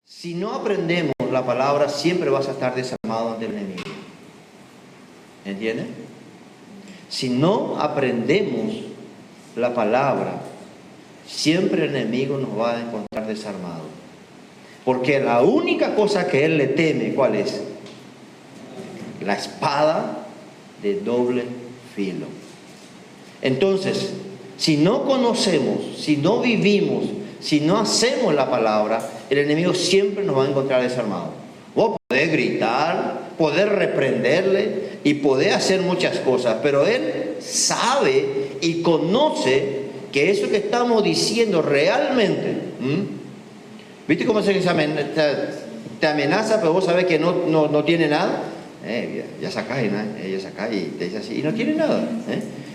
Si no aprendemos la palabra, siempre vas a estar desarmado ante el enemigo. ¿Entiendes? Si no aprendemos la palabra, siempre el enemigo nos va a encontrar desarmado. Porque la única cosa que él le teme, ¿cuál es? La espada de doble filo. Entonces, si no conocemos, si no vivimos, si no hacemos la palabra, el enemigo siempre nos va a encontrar desarmado. Vos podés gritar, podés reprenderle y podés hacer muchas cosas, pero él sabe y conoce que eso que estamos diciendo realmente, ¿viste cómo se te amenaza, pero vos sabés que no tiene nada? Ya sacás, ella saca y te dice así, y no tiene nada.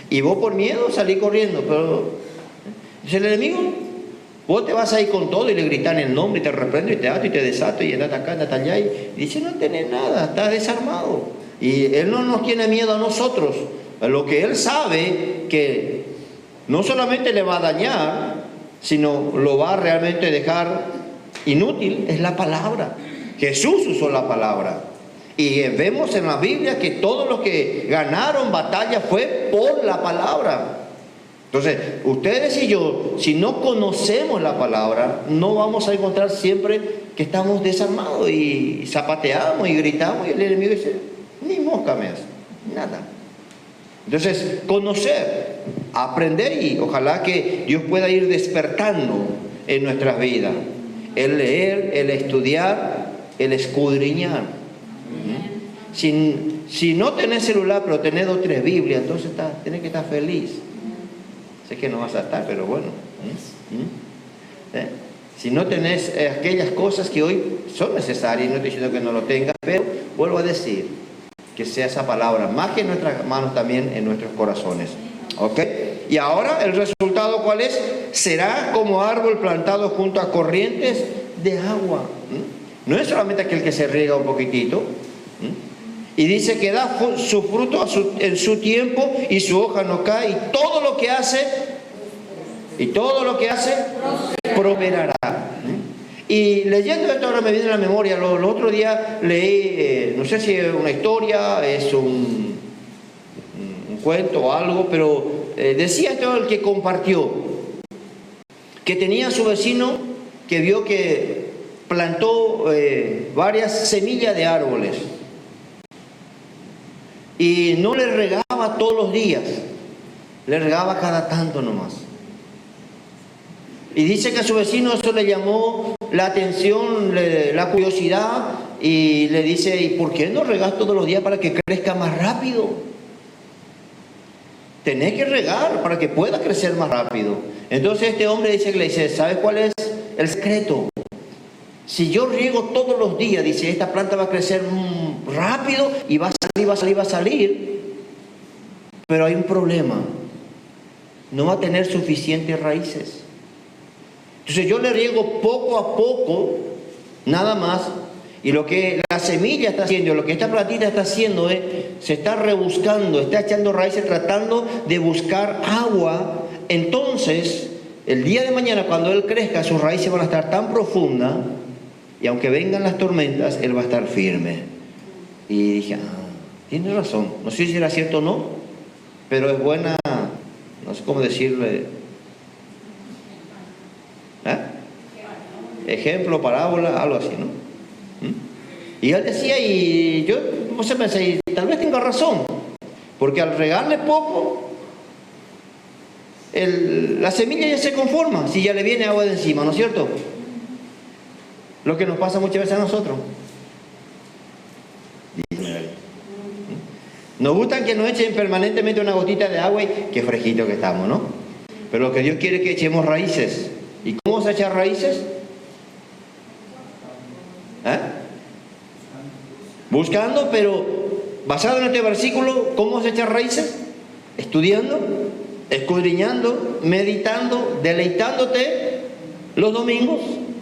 Y vos por miedo salís corriendo, pero dice el enemigo, vos te vas ahí con todo y le gritan el nombre y te reprendo y te ato y te desato y andate acá, andate allá, y dice no tenés nada, estás desarmado. Y él no nos tiene miedo a nosotros. Lo que él sabe que no solamente le va a dañar, sino lo va a realmente dejar inútil, es la palabra. Jesús usó la palabra. Y vemos en la Biblia que todos los que ganaron batalla fue por la palabra. Entonces, ustedes y yo, si no conocemos la palabra, no vamos a encontrar siempre que estamos desarmados y zapateamos y gritamos y el enemigo dice, ni mosca me hace, nada. Entonces, conocer, aprender, y ojalá que Dios pueda ir despertando en nuestras vidas. El leer, el estudiar, el escudriñar. Si no tenés celular, pero tenés 2 o 3 Biblias, entonces tenés que estar feliz. Sé que no vas a estar, pero bueno. Si no tenés aquellas cosas que hoy son necesarias, no estoy diciendo que no lo tengas, pero vuelvo a decir, que sea esa palabra, más que en nuestras manos, también en nuestros corazones. ¿Ok? Y ahora, ¿el resultado cuál es? Será como árbol plantado junto a corrientes de agua. No es solamente aquel que se riega un poquitito. Y dice que da su fruto en su tiempo y su hoja no cae. Y todo lo que hace prosperará. Y leyendo esto ahora me viene a la memoria. El otro día leí, no sé si es una historia, es un cuento o algo, pero decía esto el que compartió, que tenía a su vecino que vio que plantó varias semillas de árboles y no le regaba todos los días, le regaba cada tanto nomás. Y dice que a su vecino eso le llamó la atención, la curiosidad, y le dice, ¿y por qué no regas todos los días para que crezca más rápido? Tenés que regar para que pueda crecer más rápido. Entonces este hombre le dice, ¿sabes cuál es el secreto? Si yo riego todos los días, dice, esta planta va a crecer rápido y va a salir, pero hay un problema, no va a tener suficientes raíces. Entonces yo le riego poco a poco, nada más, y lo que la semilla está haciendo, lo que esta plantita está haciendo es, se está rebuscando, está echando raíces, tratando de buscar agua. Entonces, el día de mañana, cuando él crezca, sus raíces van a estar tan profundas, y aunque vengan las tormentas, él va a estar firme. Y dije, tiene razón, no sé si era cierto o no, pero es buena, no sé cómo decirle, ejemplo, parábola, algo así, ¿no? Y él decía, y yo no sé, pensé, tal vez tenga razón, porque al regarle poco, la semilla ya se conforma, si ya le viene agua de encima, ¿no es cierto? Lo que nos pasa muchas veces a nosotros. Nos gusta que nos echen permanentemente una gotita de agua y qué fresquito que estamos, ¿no? Pero lo que Dios quiere es que echemos raíces. ¿Y cómo vamos a echar raíces? Buscando, pero basado en este versículo, ¿cómo se echan raíces? Estudiando, escudriñando, meditando, deleitándote los domingos.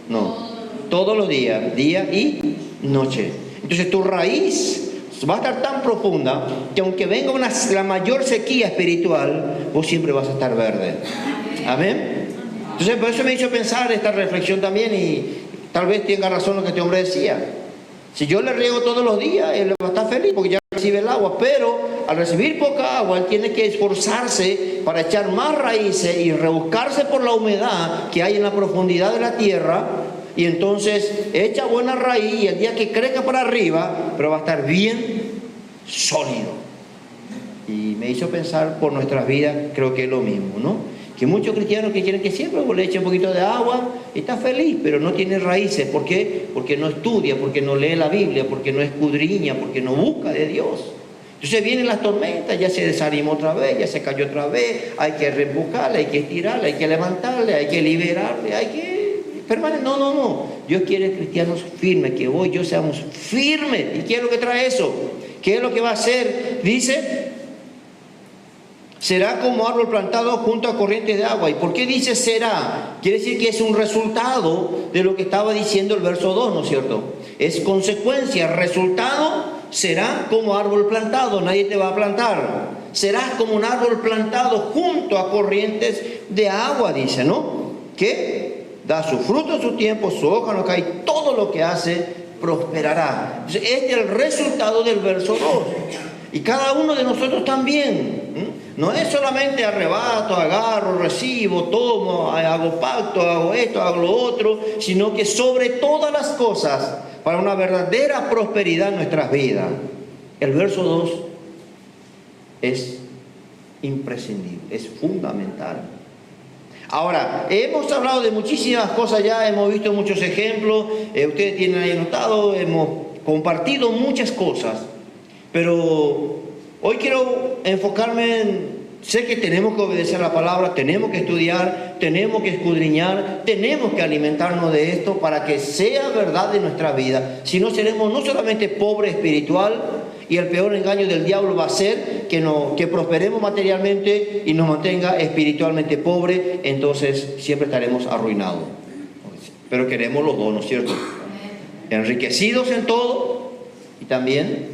No, todos los días, día y noche. Entonces tu raíz va a estar tan profunda que aunque venga la mayor sequía espiritual, vos siempre vas a estar verde. Amén. Entonces por eso me hizo pensar esta reflexión también, y tal vez tenga razón lo que este hombre decía. Si yo le riego todos los días, él va a estar feliz porque ya recibe el agua, pero al recibir poca agua, él tiene que esforzarse para echar más raíces y rebuscarse por la humedad que hay en la profundidad de la tierra, y entonces echa buena raíz y el día que crezca para arriba, pero va a estar bien sólido. Y me hizo pensar por nuestras vidas, creo que es lo mismo, ¿no? Que muchos cristianos que quieren que siempre le eche un poquito de agua, está feliz, pero no tiene raíces. ¿Por qué? Porque no estudia, porque no lee la Biblia, porque no escudriña, porque no busca de Dios. Entonces vienen las tormentas, ya se desanimó otra vez, ya se cayó otra vez, hay que reempujarle, hay que estirarle, hay que levantarle, hay que liberarle, hay que permanecer. No. Dios quiere cristianos firmes, que hoy yo seamos firmes. ¿Y qué es lo que trae eso? ¿Qué es lo que va a hacer? Dice, será como árbol plantado junto a corrientes de agua. ¿Y por qué dice será? Quiere decir que es un resultado de lo que estaba diciendo el verso 2, ¿no es cierto? Es consecuencia, resultado, será como árbol plantado. Nadie te va a plantar. Serás como un árbol plantado junto a corrientes de agua, dice, ¿no? Que da su fruto en su tiempo, su hoja no cae, todo lo que hace prosperará. Entonces, este es el resultado del verso 2. Y cada uno de nosotros también. No es solamente arrebato, agarro, recibo, tomo, hago pacto, hago esto, hago lo otro, sino que sobre todas las cosas, para una verdadera prosperidad en nuestras vidas. El verso 2 es imprescindible, es fundamental. Ahora, hemos hablado de muchísimas cosas ya, hemos visto muchos ejemplos, ustedes tienen ahí anotado, hemos compartido muchas cosas. Pero hoy quiero enfocarme sé que tenemos que obedecer la palabra, tenemos que estudiar, tenemos que escudriñar, tenemos que alimentarnos de esto para que sea verdad de nuestra vida. Si no, seremos no solamente pobres espiritual, y el peor engaño del diablo va a ser que prosperemos materialmente y nos mantenga espiritualmente pobres, entonces siempre estaremos arruinados. Pero queremos los dos, ¿no es cierto? Enriquecidos en todo y también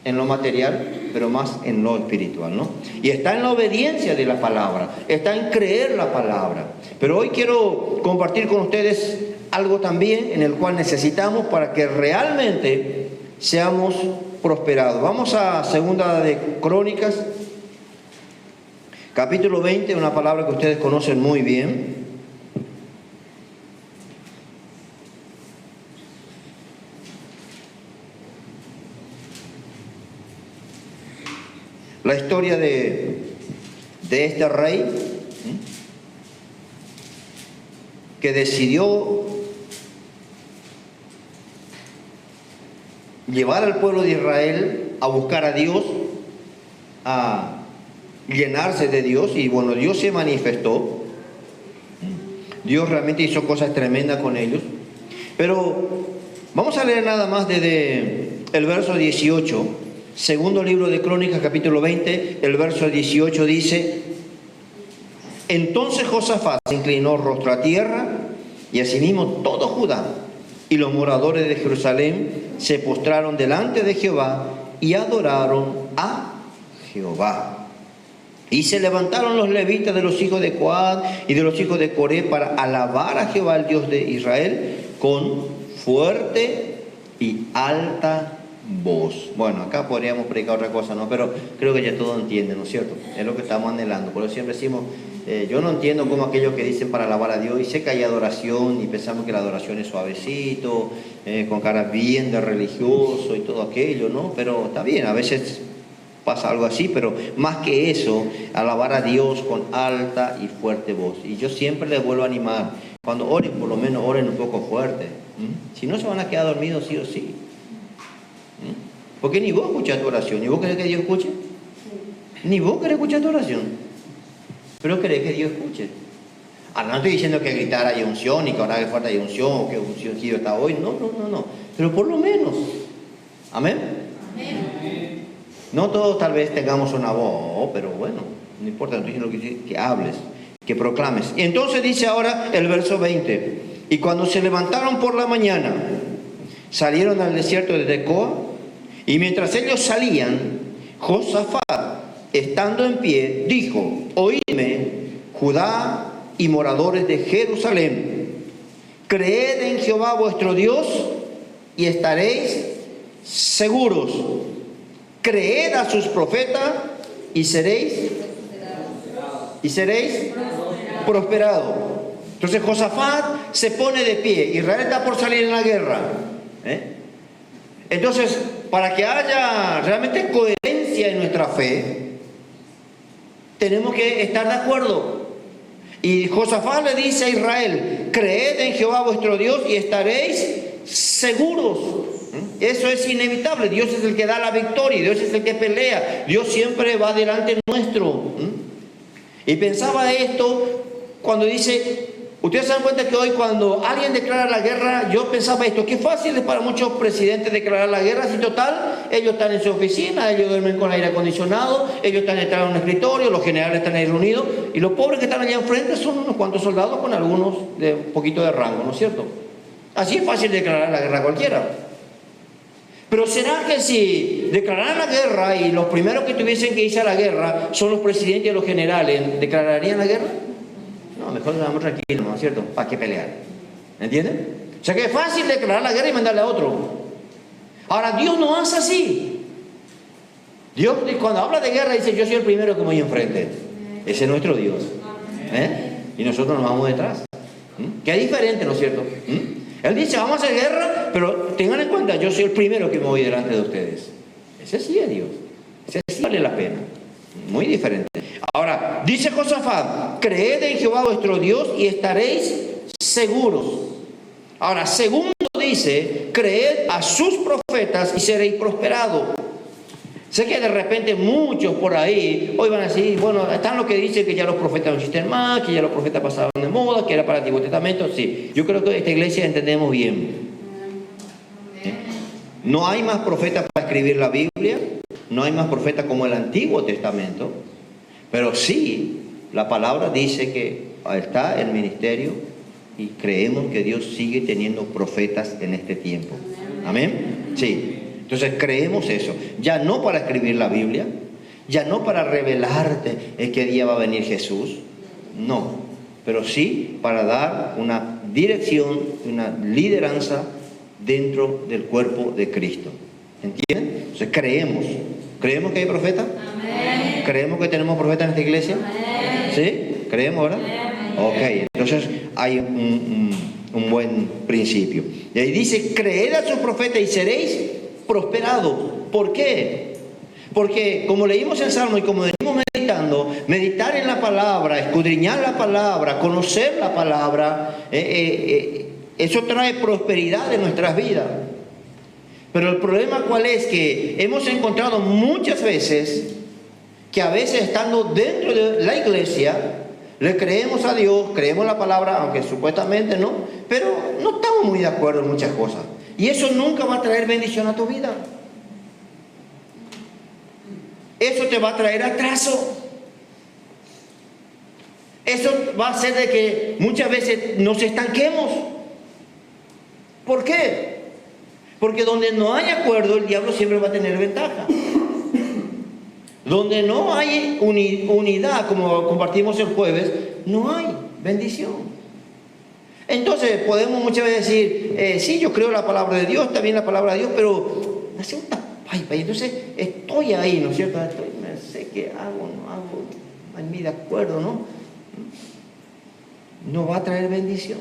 en lo material, pero más en lo espiritual, ¿no? Y está en la obediencia de la palabra, está en creer la palabra. Pero hoy quiero compartir con ustedes algo también en el cual necesitamos para que realmente seamos prosperados. Vamos a Segunda de Crónicas, capítulo 20, una palabra que ustedes conocen muy bien. La historia de este rey que decidió llevar al pueblo de Israel a buscar a Dios, a llenarse de Dios, y bueno, Dios se manifestó. Dios realmente hizo cosas tremendas con ellos. Pero vamos a leer nada más desde el verso 18. Segundo libro de Crónicas, capítulo 20, el verso 18 dice: entonces Josafat se inclinó rostro a tierra, y asimismo todo Judá y los moradores de Jerusalén se postraron delante de Jehová y adoraron a Jehová. Y se levantaron los levitas de los hijos de Coat y de los hijos de Coré para alabar a Jehová, el Dios de Israel, con fuerte y alta voz. Bueno, acá podríamos predicar otra cosa, ¿no? Pero creo que ya todos entienden, ¿no es cierto? Es lo que estamos anhelando. Por eso siempre decimos, yo no entiendo cómo aquellos que dicen para alabar a Dios, y sé que hay adoración y pensamos que la adoración es suavecito, con cara bien de religioso y todo aquello, ¿no? Pero está bien, a veces pasa algo así, pero más que eso, alabar a Dios con alta y fuerte voz. Y yo siempre les vuelvo a animar, cuando oren, por lo menos oren un poco fuerte. Si no, se van a quedar dormidos sí o sí. Porque ni vos escuchás tu oración, ni vos querés que Dios escuche, ni vos querés escuchar tu oración, pero querés que Dios escuche. Ahora no estoy diciendo que gritar hay unción, ni que ahora que falta hay unción, o que unción está hoy, no, pero por lo menos, amén. No todos tal vez tengamos una voz, pero bueno, no importa, no estoy diciendo que hables, que proclames. Y entonces dice ahora el verso 20, y cuando se levantaron por la mañana, salieron al desierto de Tecoa, y mientras ellos salían, Josafat, estando en pie, dijo: oídme, Judá y moradores de Jerusalén, creed en Jehová vuestro Dios y estaréis seguros. Creed a sus profetas y seréis prosperados. Entonces Josafat se pone de pie. Israel está por salir en la guerra. Entonces, para que haya realmente coherencia en nuestra fe, tenemos que estar de acuerdo. Y Josafat le dice a Israel: creed en Jehová vuestro Dios y estaréis seguros. Eso es inevitable. Dios es el que da la victoria, Dios es el que pelea, Dios siempre va delante nuestro. Y pensaba esto cuando dice, ustedes se dan cuenta que hoy cuando alguien declara la guerra, yo pensaba esto, qué fácil es para muchos presidentes declarar la guerra, si total, ellos están en su oficina, ellos duermen con aire acondicionado, ellos están detrás de un escritorio, los generales están ahí reunidos, y los pobres que están allá enfrente son unos cuantos soldados con algunos de un poquito de rango, ¿no es cierto? Así es fácil declarar la guerra a cualquiera. Pero ¿será que si declararan la guerra y los primeros que tuviesen que irse a la guerra son los presidentes y los generales, declararían la guerra? No, mejor nos quedamos tranquilos, ¿no es cierto? ¿Para qué pelear? ¿Entienden? O sea que es fácil declarar la guerra y mandarle a otro. Ahora, Dios no hace así. Dios cuando habla de guerra dice, yo soy el primero que voy enfrente. Ese es nuestro Dios. Y nosotros nos vamos detrás. Que es diferente, ¿no es cierto? Él dice, vamos a hacer guerra, pero tengan en cuenta, yo soy el primero que me voy delante de ustedes. Ese sí es Dios. Ese sí vale la pena. Muy diferente. Ahora, dice Josafat, creed en Jehová vuestro Dios y estaréis seguros. Ahora, segundo dice, creed a sus profetas y seréis prosperados. Sé que de repente muchos por ahí hoy van a decir, bueno, están los que dicen que ya los profetas no existen más, que ya los profetas pasaron de moda, que era para el Antiguo Testamento. Sí, yo creo que esta iglesia entendemos bien. No hay más profetas para escribir la Biblia, no hay más profetas como el Antiguo Testamento, pero sí, la palabra dice que está el ministerio y creemos que Dios sigue teniendo profetas en este tiempo. ¿Amén? Sí. Entonces creemos eso, ya no para escribir la Biblia, ya no para revelarte en qué día va a venir Jesús, no, pero sí para dar una dirección, una lideranza dentro del cuerpo de Cristo. ¿Entienden? Entonces creemos que hay profetas. Amén. ¿Creemos que tenemos profetas en esta iglesia? Amén. ¿Sí? ¿Creemos, verdad? Amén. Ok, entonces hay un buen principio. Y ahí dice, creed a sus profetas y seréis prosperados. ¿Por qué? Porque como leímos el Salmo y como venimos meditando, meditar en la palabra, escudriñar la palabra, conocer la palabra, eso trae prosperidad en nuestras vidas. Pero el problema ¿cuál es? Que hemos encontrado muchas veces que a veces estando dentro de la iglesia, le creemos a Dios, creemos la palabra, aunque supuestamente no, pero no estamos muy de acuerdo en muchas cosas. Y eso nunca va a traer bendición a tu vida. Eso te va a traer atraso. Eso va a hacer de que muchas veces nos estanquemos. ¿Por qué? Porque donde no hay acuerdo, el diablo siempre va a tener ventaja. Donde no hay unidad, como compartimos el jueves, no hay bendición. Entonces podemos muchas veces decir, sí, yo creo la palabra de Dios, está bien la palabra de Dios, pero me hace un tapaipa. Y entonces estoy ahí, ¿no es cierto? No sé qué hago, no hago, no hay ni de acuerdo, ¿no? No va a traer bendición.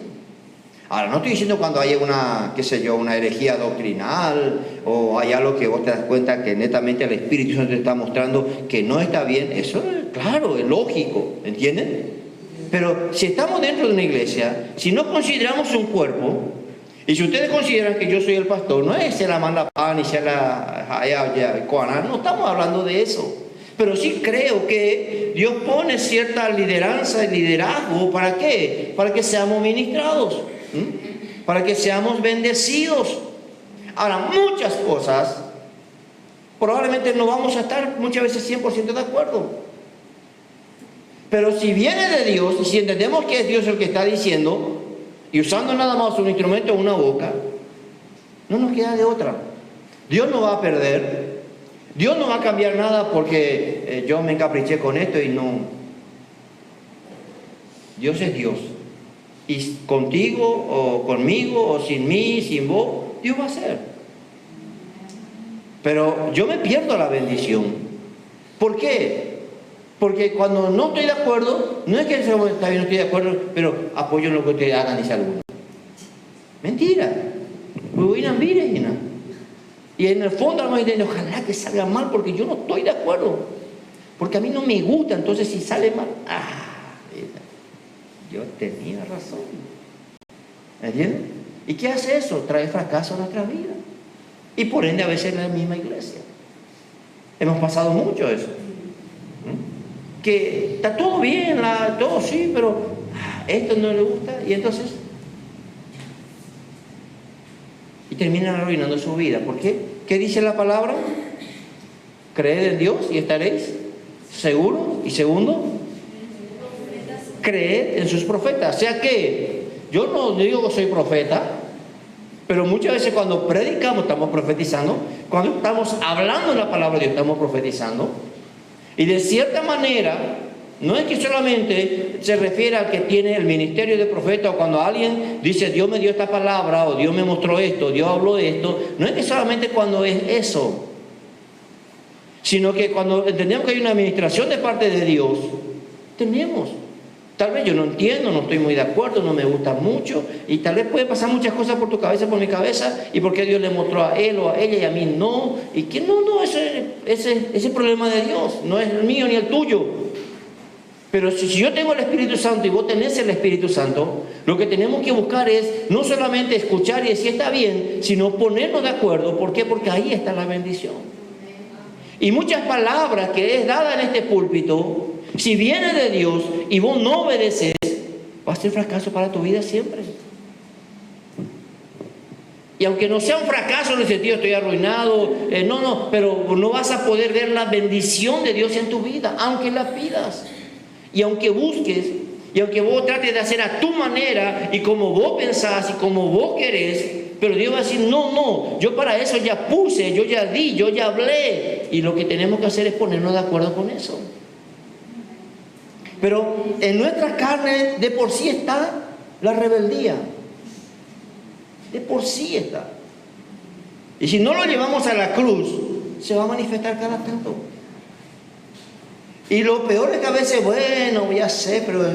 Ahora, no estoy diciendo cuando hay una, qué sé yo, una herejía doctrinal o hay algo que vos te das cuenta que netamente el Espíritu Santo te está mostrando que no está bien. Eso es claro, es lógico, ¿entienden? Pero si estamos dentro de una iglesia, si no consideramos un cuerpo, y si ustedes consideran que yo soy el pastor, no es la manda pan y sea la coana, no estamos hablando de eso. Pero sí creo que Dios pone cierta lideranza y liderazgo, ¿para qué? Para que seamos ministrados, para que seamos bendecidos. Ahora, muchas cosas, probablemente no vamos a estar muchas veces 100% de acuerdo. Pero si viene de Dios, y si entendemos que es Dios el que está diciendo, y usando nada más un instrumento o una boca, no nos queda de otra. Dios no va a perder. Dios no va a cambiar nada porque yo me encapriché con esto y no. Dios es Dios. Y contigo o conmigo o sin mí, sin vos, Dios va a hacer. Pero yo me pierdo la bendición. ¿Por qué? Porque cuando no estoy de acuerdo, no es que está bien, no estoy de acuerdo, pero apoyo en lo que ustedes hagan, dice alguno. Mentira. Y en el fondo vamos a decir, ojalá que salga mal porque yo no estoy de acuerdo. Porque a mí no me gusta, entonces si sale mal, yo tenía razón. ¿Entiendes? ¿Y qué hace eso? Trae fracaso a nuestra vida. Y por ende a veces en la misma iglesia. Hemos pasado mucho eso. Que está todo bien, todo sí, pero esto no le gusta. Y entonces... y terminan arruinando su vida. ¿Por qué? ¿Qué dice la palabra? Creed en Dios y estaréis seguros. Y segundo, creed en sus profetas. O sea que yo no digo que soy profeta, pero muchas veces cuando predicamos estamos profetizando, cuando estamos hablando la palabra de Dios estamos profetizando. Y de cierta manera, no es que solamente se refiere al que tiene el ministerio de profeta, o cuando alguien dice Dios me dio esta palabra, o Dios me mostró esto, Dios habló esto, no es que solamente cuando es eso, sino que cuando entendemos que hay una administración de parte de Dios, tenemos. Tal vez yo no entiendo, no estoy muy de acuerdo, no me gusta mucho, y tal vez puede pasar muchas cosas por tu cabeza, por mi cabeza, y porque Dios le mostró a él o a ella y a mí no, y que no, ese problema de Dios, no es el mío ni el tuyo. Pero si yo tengo el Espíritu Santo y vos tenés el Espíritu Santo, lo que tenemos que buscar es no solamente escuchar y decir está bien, sino ponernos de acuerdo. ¿Por qué? Porque ahí está la bendición. Y muchas palabras que es dada en este púlpito, si viene de Dios y vos no obedeces, va a ser fracaso para tu vida siempre. Y aunque no sea un fracaso en el sentido estoy arruinado, pero no vas a poder ver la bendición de Dios en tu vida, aunque la pidas. Y aunque busques, y aunque vos trates de hacer a tu manera, y como vos pensás, y como vos querés, pero Dios va a decir, no, yo para eso ya puse, yo ya di, yo ya hablé. Y lo que tenemos que hacer es ponernos de acuerdo con eso. Pero en nuestra carne de por sí está la rebeldía. De por sí está. Y si no lo llevamos a la cruz, se va a manifestar cada tanto. Y lo peor es que a veces, ya sé, pero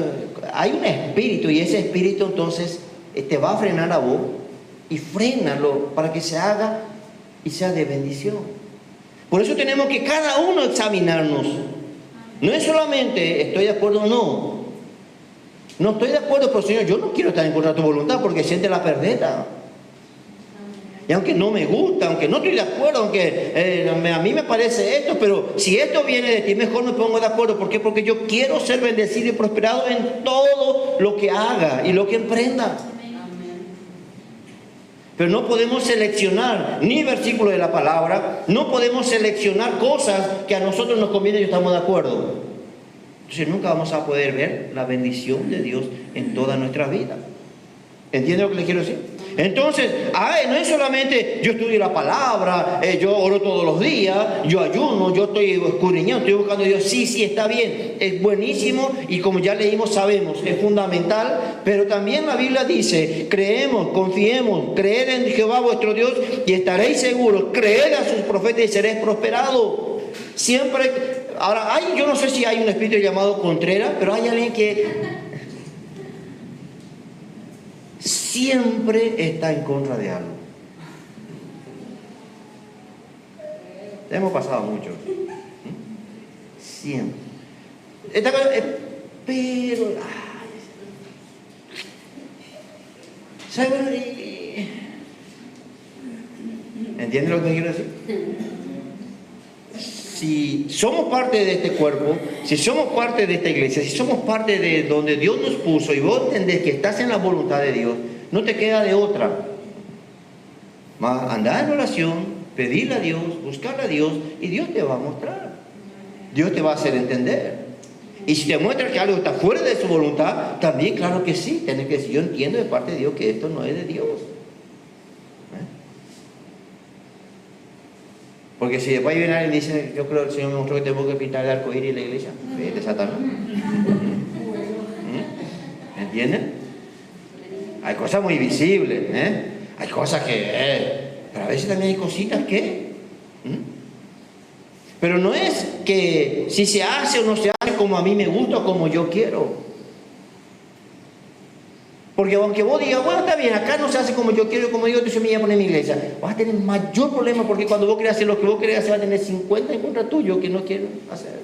hay un espíritu, y ese espíritu entonces te va a frenar a vos, y frénalo para que se haga y sea de bendición. Por eso tenemos que cada uno examinarnos. No es solamente estoy de acuerdo o no. No estoy de acuerdo, pero Señor, yo no quiero estar en contra de tu voluntad porque siente la perdida. Y aunque no me gusta, aunque no estoy de acuerdo, aunque a mí me parece esto, pero si esto viene de ti, mejor me pongo de acuerdo. ¿Por qué? Porque yo quiero ser bendecido y prosperado en todo lo que haga y lo que emprenda. Pero no podemos seleccionar ni versículos de la palabra, no podemos seleccionar cosas que a nosotros nos conviene y estamos de acuerdo. Entonces nunca vamos a poder ver la bendición de Dios en toda nuestra vida. ¿Entienden lo que les quiero decir? Entonces, no es solamente yo estudio la palabra, yo oro todos los días, yo ayuno, yo estoy escudriñando, estoy buscando a Dios. Sí, está bien, es buenísimo y como ya leímos sabemos, es fundamental. Pero también la Biblia dice, creemos, confiemos, creed en Jehová vuestro Dios y estaréis seguros, creed a sus profetas y seréis prosperados. Siempre, ahora yo no sé si hay un espíritu llamado Contreras, pero hay alguien que siempre está en contra de algo. Hemos pasado mucho. Siempre. Esta cosa, pero... ¿saben? ¿Entienden lo que quiero decir? Si somos parte de este cuerpo, si somos parte de esta iglesia, si somos parte de donde Dios nos puso y vos entendés que estás en la voluntad de Dios, no te queda de otra. Andar en oración, pedirle a Dios, buscarle a Dios y Dios te va a mostrar. Dios te va a hacer entender. Y si te muestra que algo está fuera de su voluntad, también claro que sí, tenés que decir, yo entiendo de parte de Dios que esto no es de Dios. Porque si después viene alguien y dice, yo creo que el Señor me mostró que tengo que pintar el arco iris en la iglesia, vete Satanás. ¿Entienden? Hay cosas muy visibles, hay cosas pero a veces también hay cositas que... Pero no es que si se hace o no se hace como a mí me gusta o como yo quiero. Porque aunque vos digas, bueno, está bien, acá no se hace como yo quiero, como yo, entonces me voy a poner en mi iglesia, vas a tener mayor problema porque cuando vos querés hacer lo que vos querés hacer, vas a tener 50 en contra tuyo que no quieren hacer.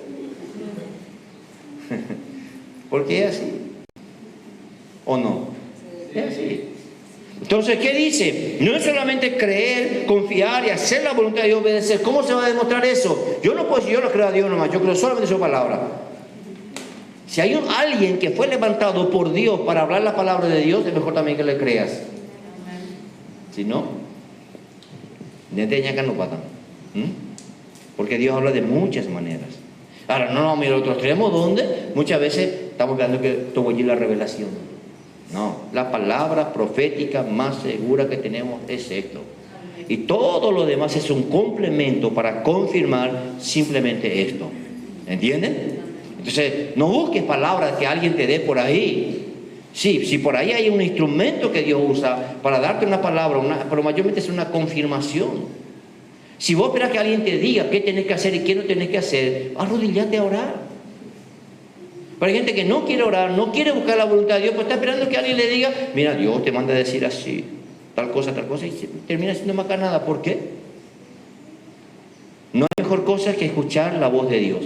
Porque es así. ¿O no? Es así. Entonces, ¿qué dice? No es solamente creer, confiar y hacer la voluntad de Dios, obedecer. ¿Cómo se va a demostrar eso? Yo no puedo decir, yo no creo a Dios nomás, yo creo solamente su palabra. Si hay alguien que fue levantado por Dios para hablar la palabra de Dios, es mejor también que le creas. Si no, no te añacan los patas. Porque Dios habla de muchas maneras. Ahora, no, mira, el otro extremo, donde muchas veces estamos hablando que todo allí la revelación. No, la palabra profética más segura que tenemos es esto. Y todo lo demás es un complemento para confirmar simplemente esto. ¿Entienden? Entonces, no busques palabras que alguien te dé por ahí. Sí, si por ahí hay un instrumento que Dios usa para darte una palabra, pero mayormente es una confirmación. Si vos esperas que alguien te diga qué tenés que hacer y qué no tenés que hacer, arrodillate a orar. Pero hay gente que no quiere orar, no quiere buscar la voluntad de Dios, pues está esperando que alguien le diga, mira, Dios te manda a decir así, tal cosa, y termina siendo más nada. ¿Por qué? No hay mejor cosa que escuchar la voz de Dios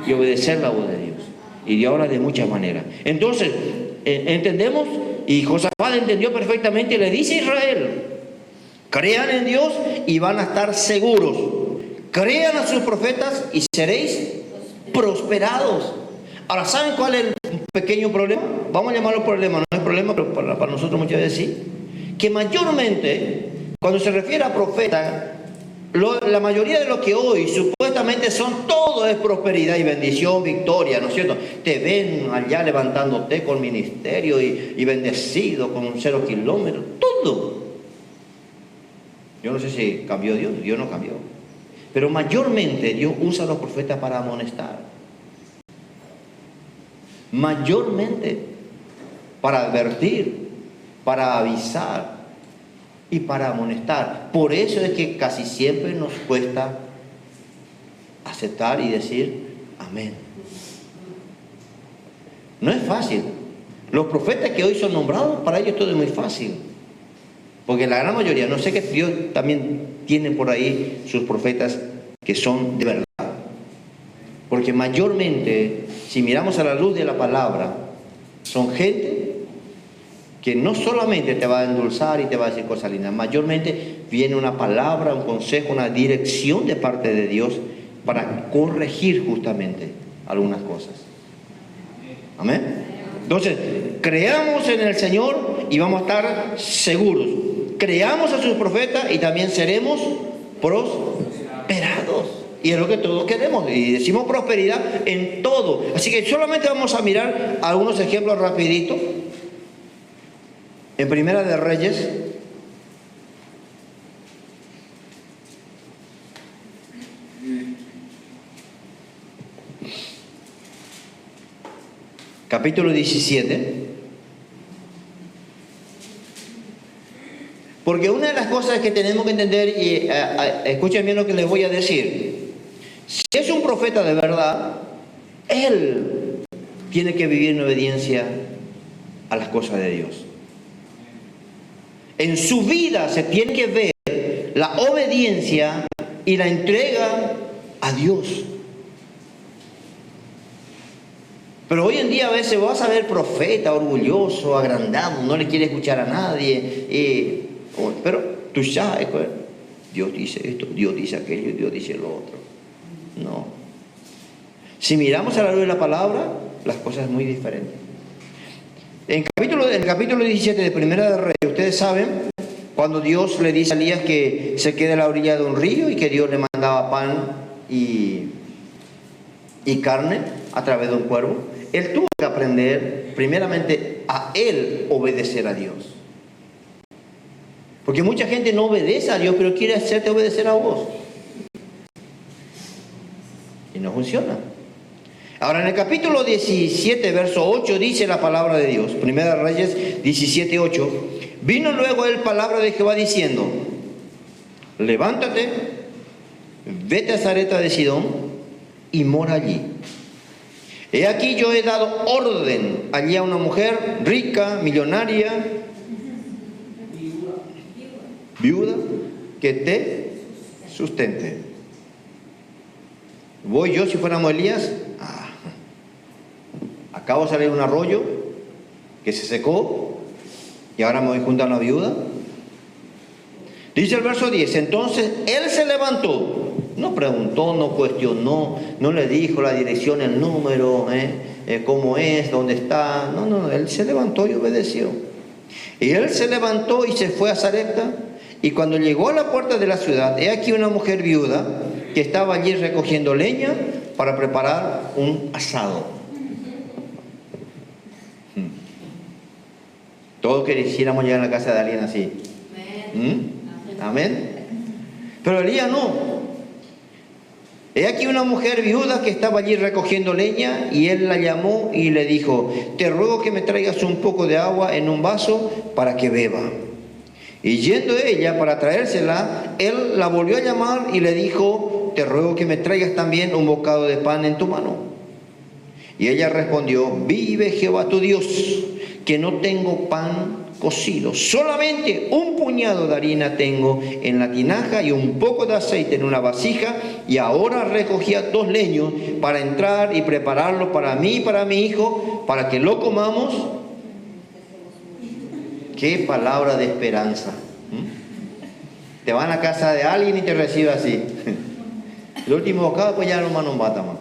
y obedecer la voz de Dios. Y Dios habla de muchas maneras. Entonces, entendemos, y Josafat entendió perfectamente, y le dice a Israel, crean en Dios y van a estar seguros. Crean a sus profetas y seréis prosperados. Ahora, ¿saben cuál es el pequeño problema? Vamos a llamarlo problema, no es problema, pero para nosotros muchas veces sí. Que mayormente, cuando se refiere a profeta, la mayoría de lo que hoy supuestamente son, todo es prosperidad y bendición, victoria, ¿no es cierto? Te ven allá levantándote con ministerio y bendecido con 0 kilómetros, todo. Yo no sé si cambió Dios, Dios no cambió. Pero mayormente Dios usa a los profetas para amonestar. Mayormente para advertir, para avisar y para amonestar. Por eso es que casi siempre nos cuesta aceptar y decir amén. No es fácil. Los profetas que hoy son nombrados, para ellos todo es muy fácil. Porque la gran mayoría, no sé que Dios también tiene por ahí sus profetas que son de verdad. Porque mayormente, si miramos a la luz de la palabra, son gente que no solamente te va a endulzar y te va a decir cosas lindas, mayormente viene una palabra, un consejo, una dirección de parte de Dios para corregir justamente algunas cosas. Amén. Entonces, creamos en el Señor y vamos a estar seguros. Creamos a sus profetas y también seremos prosperados. Y es lo que todos queremos. Y decimos prosperidad en todo. Así que solamente vamos a mirar algunos ejemplos rapidito. En Primera de Reyes, capítulo 17. Porque una de las cosas que tenemos que entender, y escuchen bien lo que les voy a decir. Si es un profeta de verdad, él tiene que vivir en obediencia a las cosas de Dios. En su vida se tiene que ver la obediencia y la entrega a Dios. Pero hoy en día a veces vas a ver profeta orgulloso, agrandado, no le quiere escuchar a nadie. Pero tú sabes, Dios dice esto, Dios dice aquello, Dios dice lo otro. No. Si miramos a la luz de la palabra, las cosas son muy diferentes. En el capítulo 17 de Primera de Reyes, ustedes saben, cuando Dios le dice a Elías que se quede a la orilla de un río y que Dios le mandaba pan y carne a través de un cuervo, él tuvo que aprender primeramente a él obedecer a Dios. Porque mucha gente no obedece a Dios, pero quiere hacerte obedecer a vos. Y no funciona. Ahora en el capítulo 17, verso 8 dice la palabra de Dios, Primera Reyes 17, 8. Vino luego el palabra de Jehová diciendo: levántate, vete a Sarepta de Sidón y mora allí. He aquí yo he dado orden allí a una mujer rica, millonaria, viuda, que te sustente. Voy yo, si fuéramos Elías, acabo de salir un arroyo que se secó y ahora me voy junto a una viuda. Dice el verso 10, entonces él se levantó, no preguntó, no cuestionó, no le dijo la dirección, el número, cómo es, dónde está. No, él se levantó y obedeció. Y él se levantó y se fue a Sarepta, y cuando llegó a la puerta de la ciudad, he aquí una mujer viuda que estaba allí recogiendo leña para preparar un asado. Todos quisiéramos llegar a la casa de alguien así. Amén. Pero Elías no. He aquí una mujer viuda que estaba allí recogiendo leña, y él la llamó y le dijo: te ruego que me traigas un poco de agua en un vaso para que beba. Y yendo ella para traérsela, él la volvió a llamar y le dijo: te ruego que me traigas también un bocado de pan en tu mano. Y ella respondió: vive Jehová tu Dios, que no tengo pan cocido, solamente un puñado de harina tengo en la tinaja y un poco de aceite en una vasija, y ahora recogía 2 leños para entrar y prepararlo para mí y para mi hijo, para que lo comamos. Qué palabra de esperanza. Te van a casa de alguien y te recibe así. El último bocado, pues ya no manos mata más.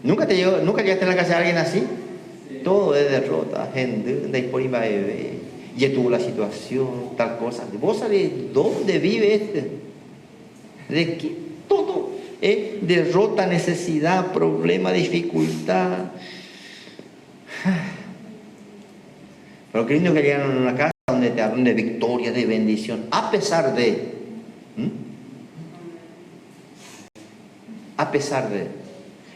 ¿Nunca llegaste a la casa de alguien así? Todo es derrota, gente, de por ahí va a beber, ya tuvo la situación, tal cosa. ¿Vos sabés dónde vive este? ¿De qué? Todo es derrota, necesidad, problema, dificultad. Pero qué lindo que llegaron a una casa donde te hablan de victoria, de bendición, a pesar de. A pesar de.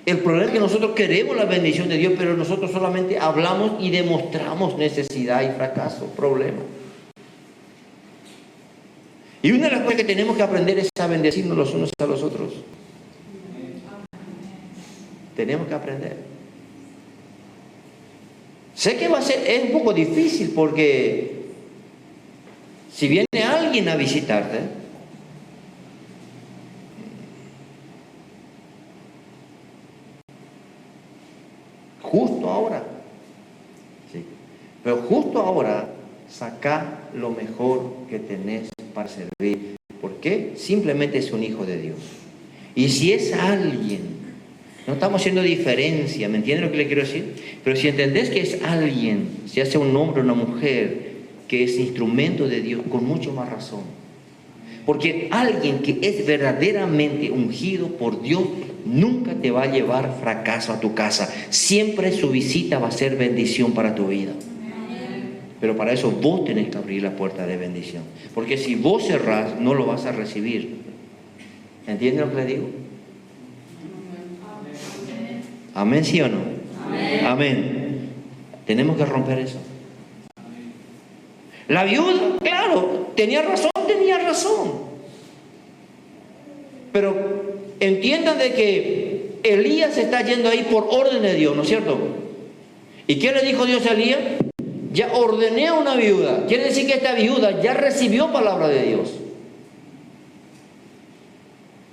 El problema es que nosotros queremos la bendición de Dios, pero nosotros solamente hablamos y demostramos necesidad y fracaso, problema. Y una de las cosas que tenemos que aprender es a bendecirnos los unos a los otros. Tenemos que aprender. Sé que es un poco difícil, porque si viene alguien a visitarte, justo ahora, sí, pero justo ahora, saca lo mejor que tenés para servir. ¿Por qué? Simplemente es un hijo de Dios. Y si es alguien, no estamos haciendo diferencia, ¿me entienden lo que le quiero decir? Pero si entendés que es alguien, si hace un hombre o una mujer, que es instrumento de Dios, con mucho más razón. Porque alguien que es verdaderamente ungido por Dios nunca te va a llevar fracaso a tu casa. Siempre su visita va a ser bendición para tu vida. Pero para eso vos tenés que abrir la puerta de bendición. Porque si vos cerrás, no lo vas a recibir. ¿Entienden lo que le digo? ¿Amén, sí o no? Amén. Tenemos que romper eso. La viuda, claro, tenía razón. Pero entiendan de que Elías está yendo ahí por orden de Dios, ¿no es cierto? ¿Y qué le dijo Dios a Elías? Ya ordené a una viuda. Quiere decir que esta viuda ya recibió palabra de Dios.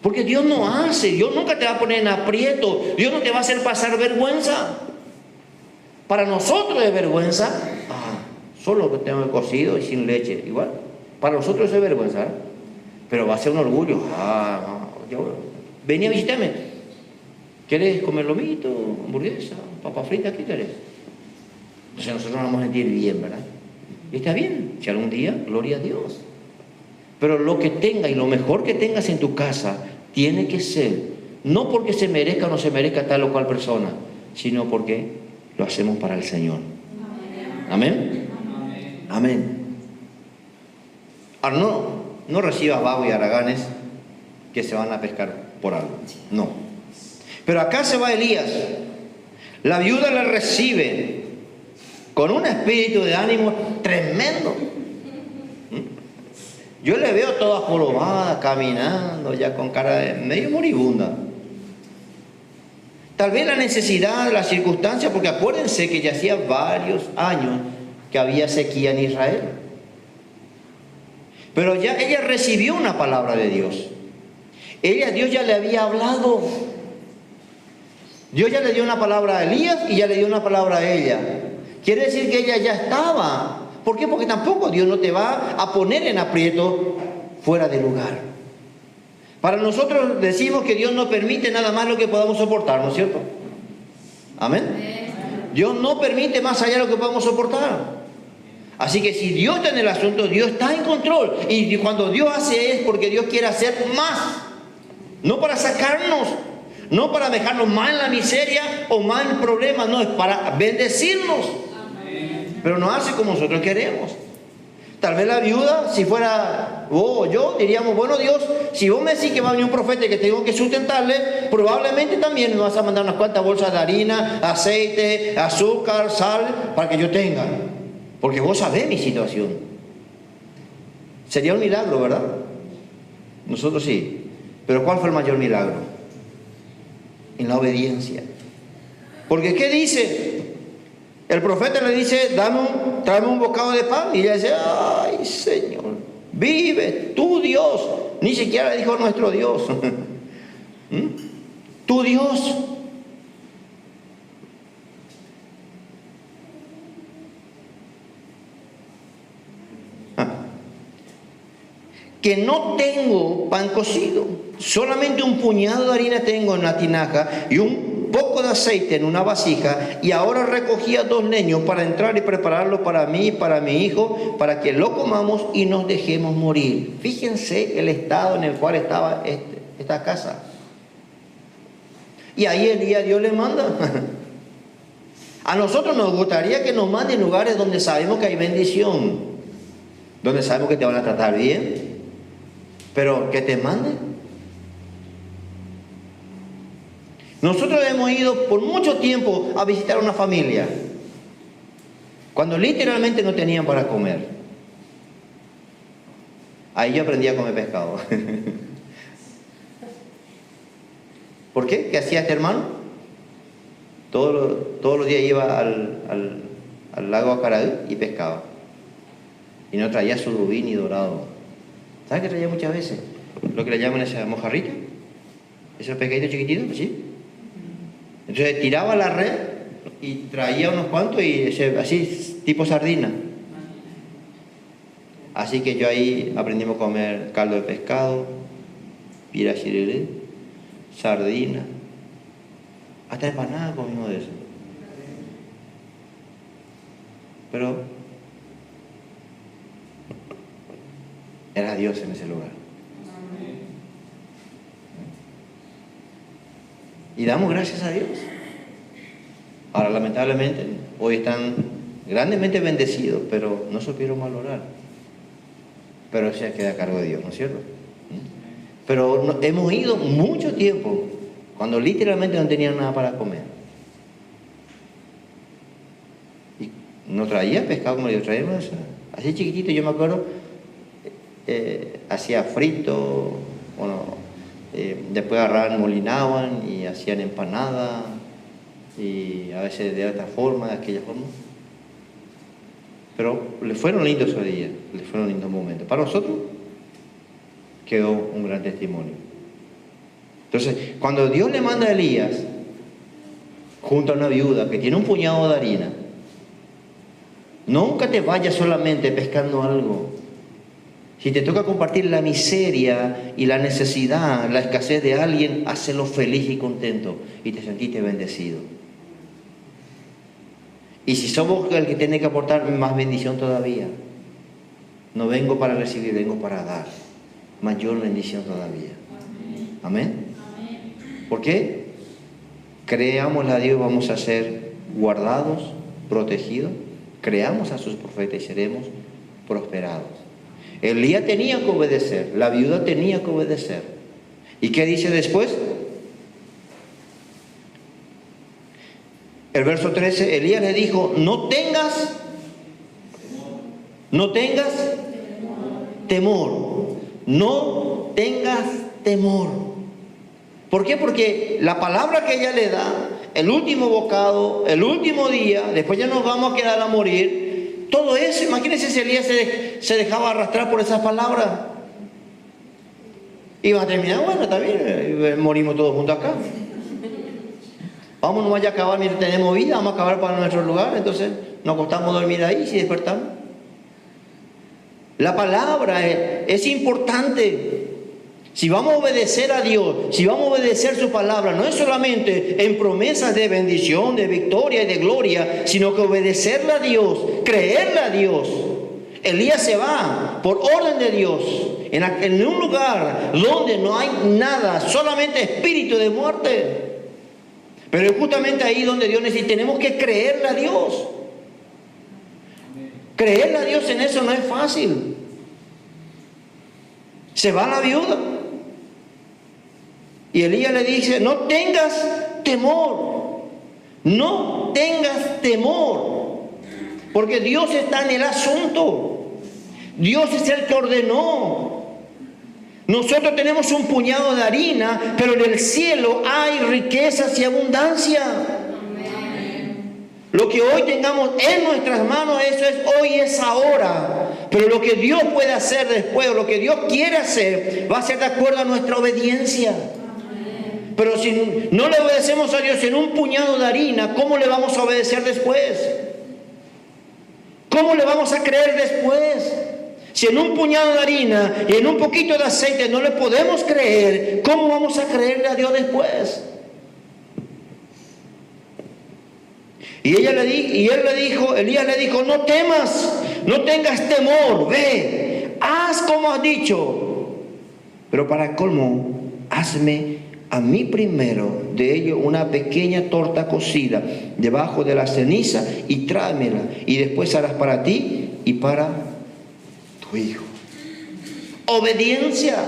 Porque Dios no hace, Dios nunca te va a poner en aprieto, Dios no te va a hacer pasar vergüenza. Para nosotros es vergüenza, solo que tengo cocido y sin leche, igual. Para nosotros es vergüenza, ¿eh? Pero va a ser un orgullo. Vení a visitarme. ¿Querés comer lomito, hamburguesa, papa frita? ¿Qué querés? Entonces nosotros nos vamos a sentir bien, ¿verdad? Y está bien, si algún día, gloria a Dios. Pero lo que tenga y lo mejor que tengas en tu casa tiene que ser, no porque se merezca o no se merezca tal o cual persona, sino porque lo hacemos para el Señor. Amén. Amén. Ahora no recibas vagos y haraganes que se van a pescar por algo. No. Pero acá se va Elías. La viuda le recibe con un espíritu de ánimo tremendo. Yo le veo toda jorobada, caminando, ya con cara de medio moribunda. Tal vez la necesidad, la circunstancia, porque acuérdense que ya hacía varios años que había sequía en Israel. Pero ya ella recibió una palabra de Dios. Dios ya le había hablado. Dios ya le dio una palabra a Elías y ya le dio una palabra a ella. Quiere decir que ella ya estaba. ¿Por qué? Porque tampoco Dios no te va a poner en aprieto fuera de lugar. Para nosotros decimos que Dios no permite nada más lo que podamos soportar, ¿no es cierto? Amén. Dios no permite más allá de lo que podamos soportar. Así que si Dios está en el asunto, Dios está en control. Y cuando Dios hace es porque Dios quiere hacer más. No para sacarnos, no para dejarnos más en la miseria o más en problemas, no, es para bendecirnos. Pero no hace como nosotros queremos. Tal vez la viuda, si fuera vos o yo, diríamos, bueno Dios, si vos me decís que va a venir un profeta y que tengo que sustentarle, probablemente también me vas a mandar unas cuantas bolsas de harina, aceite, azúcar, sal, para que yo tenga. Porque vos sabés mi situación. Sería un milagro, ¿verdad? Nosotros sí. Pero ¿cuál fue el mayor milagro? En la obediencia. Porque ¿qué dice? El profeta le dice, tráeme un bocado de pan. Y ella dice, ay Señor, vive tu Dios. Ni siquiera le dijo nuestro Dios. Tu Dios. Que no tengo pan cocido, solamente un puñado de harina tengo en la tinaja y un poco de aceite en una vasija, y ahora recogía 2 leños para entrar y prepararlo para mí y para mi hijo, para que lo comamos y nos dejemos morir. Fíjense el estado en el cual estaba esta casa. Y ahí Dios le manda. A nosotros nos gustaría que nos manden lugares donde sabemos que hay bendición, donde sabemos que te van a tratar bien. Pero que te mande. Nosotros hemos ido por mucho tiempo a visitar una familia cuando literalmente no tenían para comer. Ahí yo aprendí a comer pescado. ¿Por qué? ¿Qué hacía este hermano? Todos los días iba al lago Acaraú y pescaba. Y no traía surubí ni dorado. ¿Sabes qué traía muchas veces? Lo que le llaman esa mojarrita. Esos pescaditos chiquititos, ¿sí? Entonces tiraba la red y traía unos cuantos y así, tipo sardina. Así que yo ahí aprendimos a comer caldo de pescado, pirachireré, sardina. Hasta empanada comimos de eso. Pero era Dios en ese lugar. Y damos gracias a Dios. Ahora, lamentablemente, hoy están grandemente bendecidos, pero no supieron valorar. Pero eso ya queda a cargo de Dios, ¿no es cierto? Pero hemos ido mucho tiempo cuando literalmente no tenían nada para comer. Y no traía pescado como yo traía, así chiquitito, yo me acuerdo. Hacía frito, después agarraban, molinaban y hacían empanada, y a veces de otra forma, de aquella forma. Pero le fueron lindos esos días, le fueron lindos momentos. Para nosotros quedó un gran testimonio. Entonces, cuando Dios le manda a Elías junto a una viuda que tiene un puñado de harina, nunca te vayas solamente pescando algo. Si te toca compartir la miseria y la necesidad, la escasez de alguien, hazlo feliz y contento y te sentiste bendecido. Y si somos el que tiene que aportar, más bendición todavía. No vengo para recibir, vengo para dar. Mayor bendición todavía. Amén. ¿Por qué? Creámosle a Dios, vamos a ser guardados, protegidos. Creamos a sus profetas y seremos prosperados. Elías tenía que obedecer, la viuda tenía que obedecer. ¿Y qué dice después? El verso 13, Elías le dijo, no tengas temor. No tengas temor. ¿Por qué? Porque la palabra que ella le da, el último bocado, el último día, después ya nos vamos a quedar a morir. Todo eso, imagínense si Elías se dejaba arrastrar por esas palabras. Iba a terminar, bueno, está bien, morimos todos juntos acá. Vamos, no vaya a acabar, mira, tenemos vida, vamos a acabar para nuestro lugar, entonces nos acostamos a dormir ahí si despertamos. La palabra es importante. Si vamos a obedecer a Dios, si vamos a obedecer su palabra, no es solamente en promesas de bendición, de victoria y de gloria, sino que obedecerle a Dios, creerle a Dios. Elías se va por orden de Dios en un lugar donde no hay nada, solamente espíritu de muerte. Pero es justamente ahí donde Dios necesita, tenemos que creerle a Dios. Creerle a Dios en eso no es fácil. Se va la viuda. Y Elías le dice, no tengas temor. No tengas temor. Porque Dios está en el asunto. Dios es el que ordenó. Nosotros tenemos un puñado de harina, pero en el cielo hay riquezas y abundancia. Lo que hoy tengamos en nuestras manos, eso es hoy, es ahora. Pero lo que Dios puede hacer después, o lo que Dios quiere hacer, va a ser de acuerdo a nuestra obediencia. Pero si no le obedecemos a Dios en un puñado de harina, ¿cómo le vamos a obedecer después? ¿Cómo le vamos a creer después? Si en un puñado de harina y en un poquito de aceite no le podemos creer, ¿cómo vamos a creerle a Dios después? Y él le dijo, Elías le dijo, no temas, no tengas temor, ve, haz como has dicho. Pero para colmo, hazme a mí primero de ello una pequeña torta cocida debajo de la ceniza y tráemela, y después harás para ti y para tu hijo. Obediencia.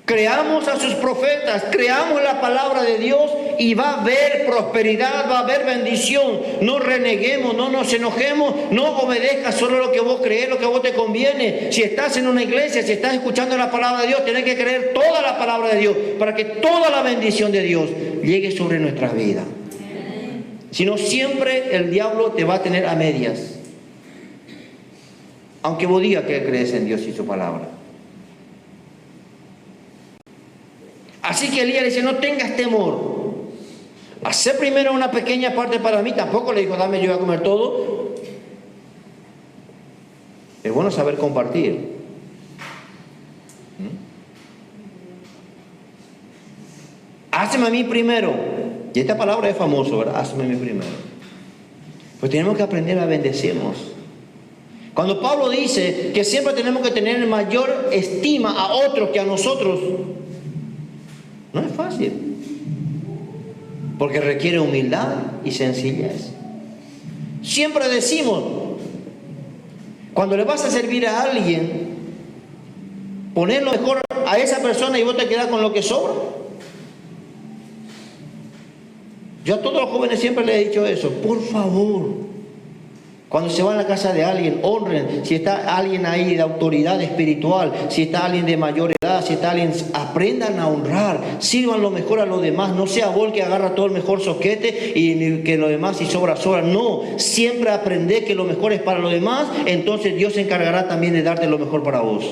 Creamos a sus profetas, creamos la palabra de Dios y va a haber prosperidad, va a haber bendición. No reneguemos, no nos enojemos, no obedezcas solo lo que vos crees, lo que a vos te conviene. Si estás en una iglesia, si estás escuchando la palabra de Dios, tenés que creer toda la palabra de Dios para que toda la bendición de Dios llegue sobre nuestras vidas. Si no, siempre el diablo te va a tener a medias. Aunque vos digas que crees en Dios y su palabra. Así que Elías le dice, no tengas temor. Hacer primero una pequeña parte para mí. Tampoco le dijo, dame, yo voy a comer todo. Es bueno saber compartir. Hazme a mí primero. Y esta palabra es famosa, ¿verdad? Hazme a mí primero. Pues tenemos que aprender a bendecirnos. Cuando Pablo dice que siempre tenemos que tener mayor estima a otros que a nosotros, no es fácil, porque requiere humildad y sencillez. Siempre decimos, cuando le vas a servir a alguien, poner lo mejor a esa persona y vos te quedás con lo que sobra. Yo a todos los jóvenes siempre les he dicho eso, por favor, cuando se van a la casa de alguien, honren. Si está alguien ahí de autoridad espiritual, si está alguien de mayor edad, si está alguien, aprendan a honrar, sirvan lo mejor a los demás. No sea vos el que agarra todo el mejor soquete y que lo demás si sobra. No, siempre aprender que lo mejor es para los demás, entonces Dios se encargará también de darte lo mejor para vos.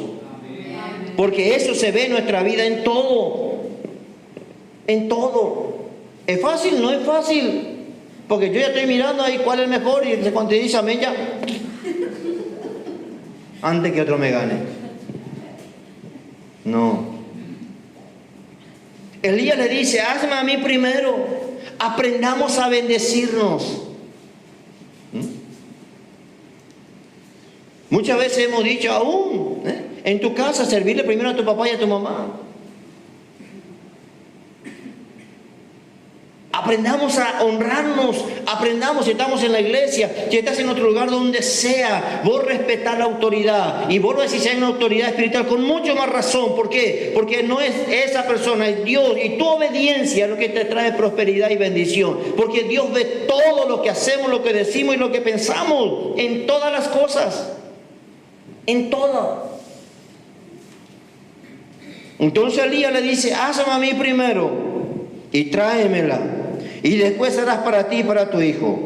Porque eso se ve en nuestra vida en todo. En todo. ¿Es fácil? No es fácil. Porque yo ya estoy mirando ahí cuál es el mejor y cuando te dice amén ya, antes que otro me gane. No. Elías le dice, hazme a mí primero. Aprendamos a bendecirnos. Muchas veces hemos dicho aún, en tu casa, servirle primero a tu papá y a tu mamá. Aprendamos a honrarnos, aprendamos, si estamos en la iglesia, si estás en otro lugar, donde sea, vos respetar la autoridad. Y vos si hay una autoridad espiritual con mucho más razón. ¿Por qué? Porque no es esa persona, es Dios. Y tu obediencia es lo que te trae prosperidad y bendición. Porque Dios ve todo lo que hacemos, lo que decimos y lo que pensamos, en todas las cosas. En todo. Entonces Elías le dice, hazme a mí primero y tráemela, y después serás para ti y para tu hijo.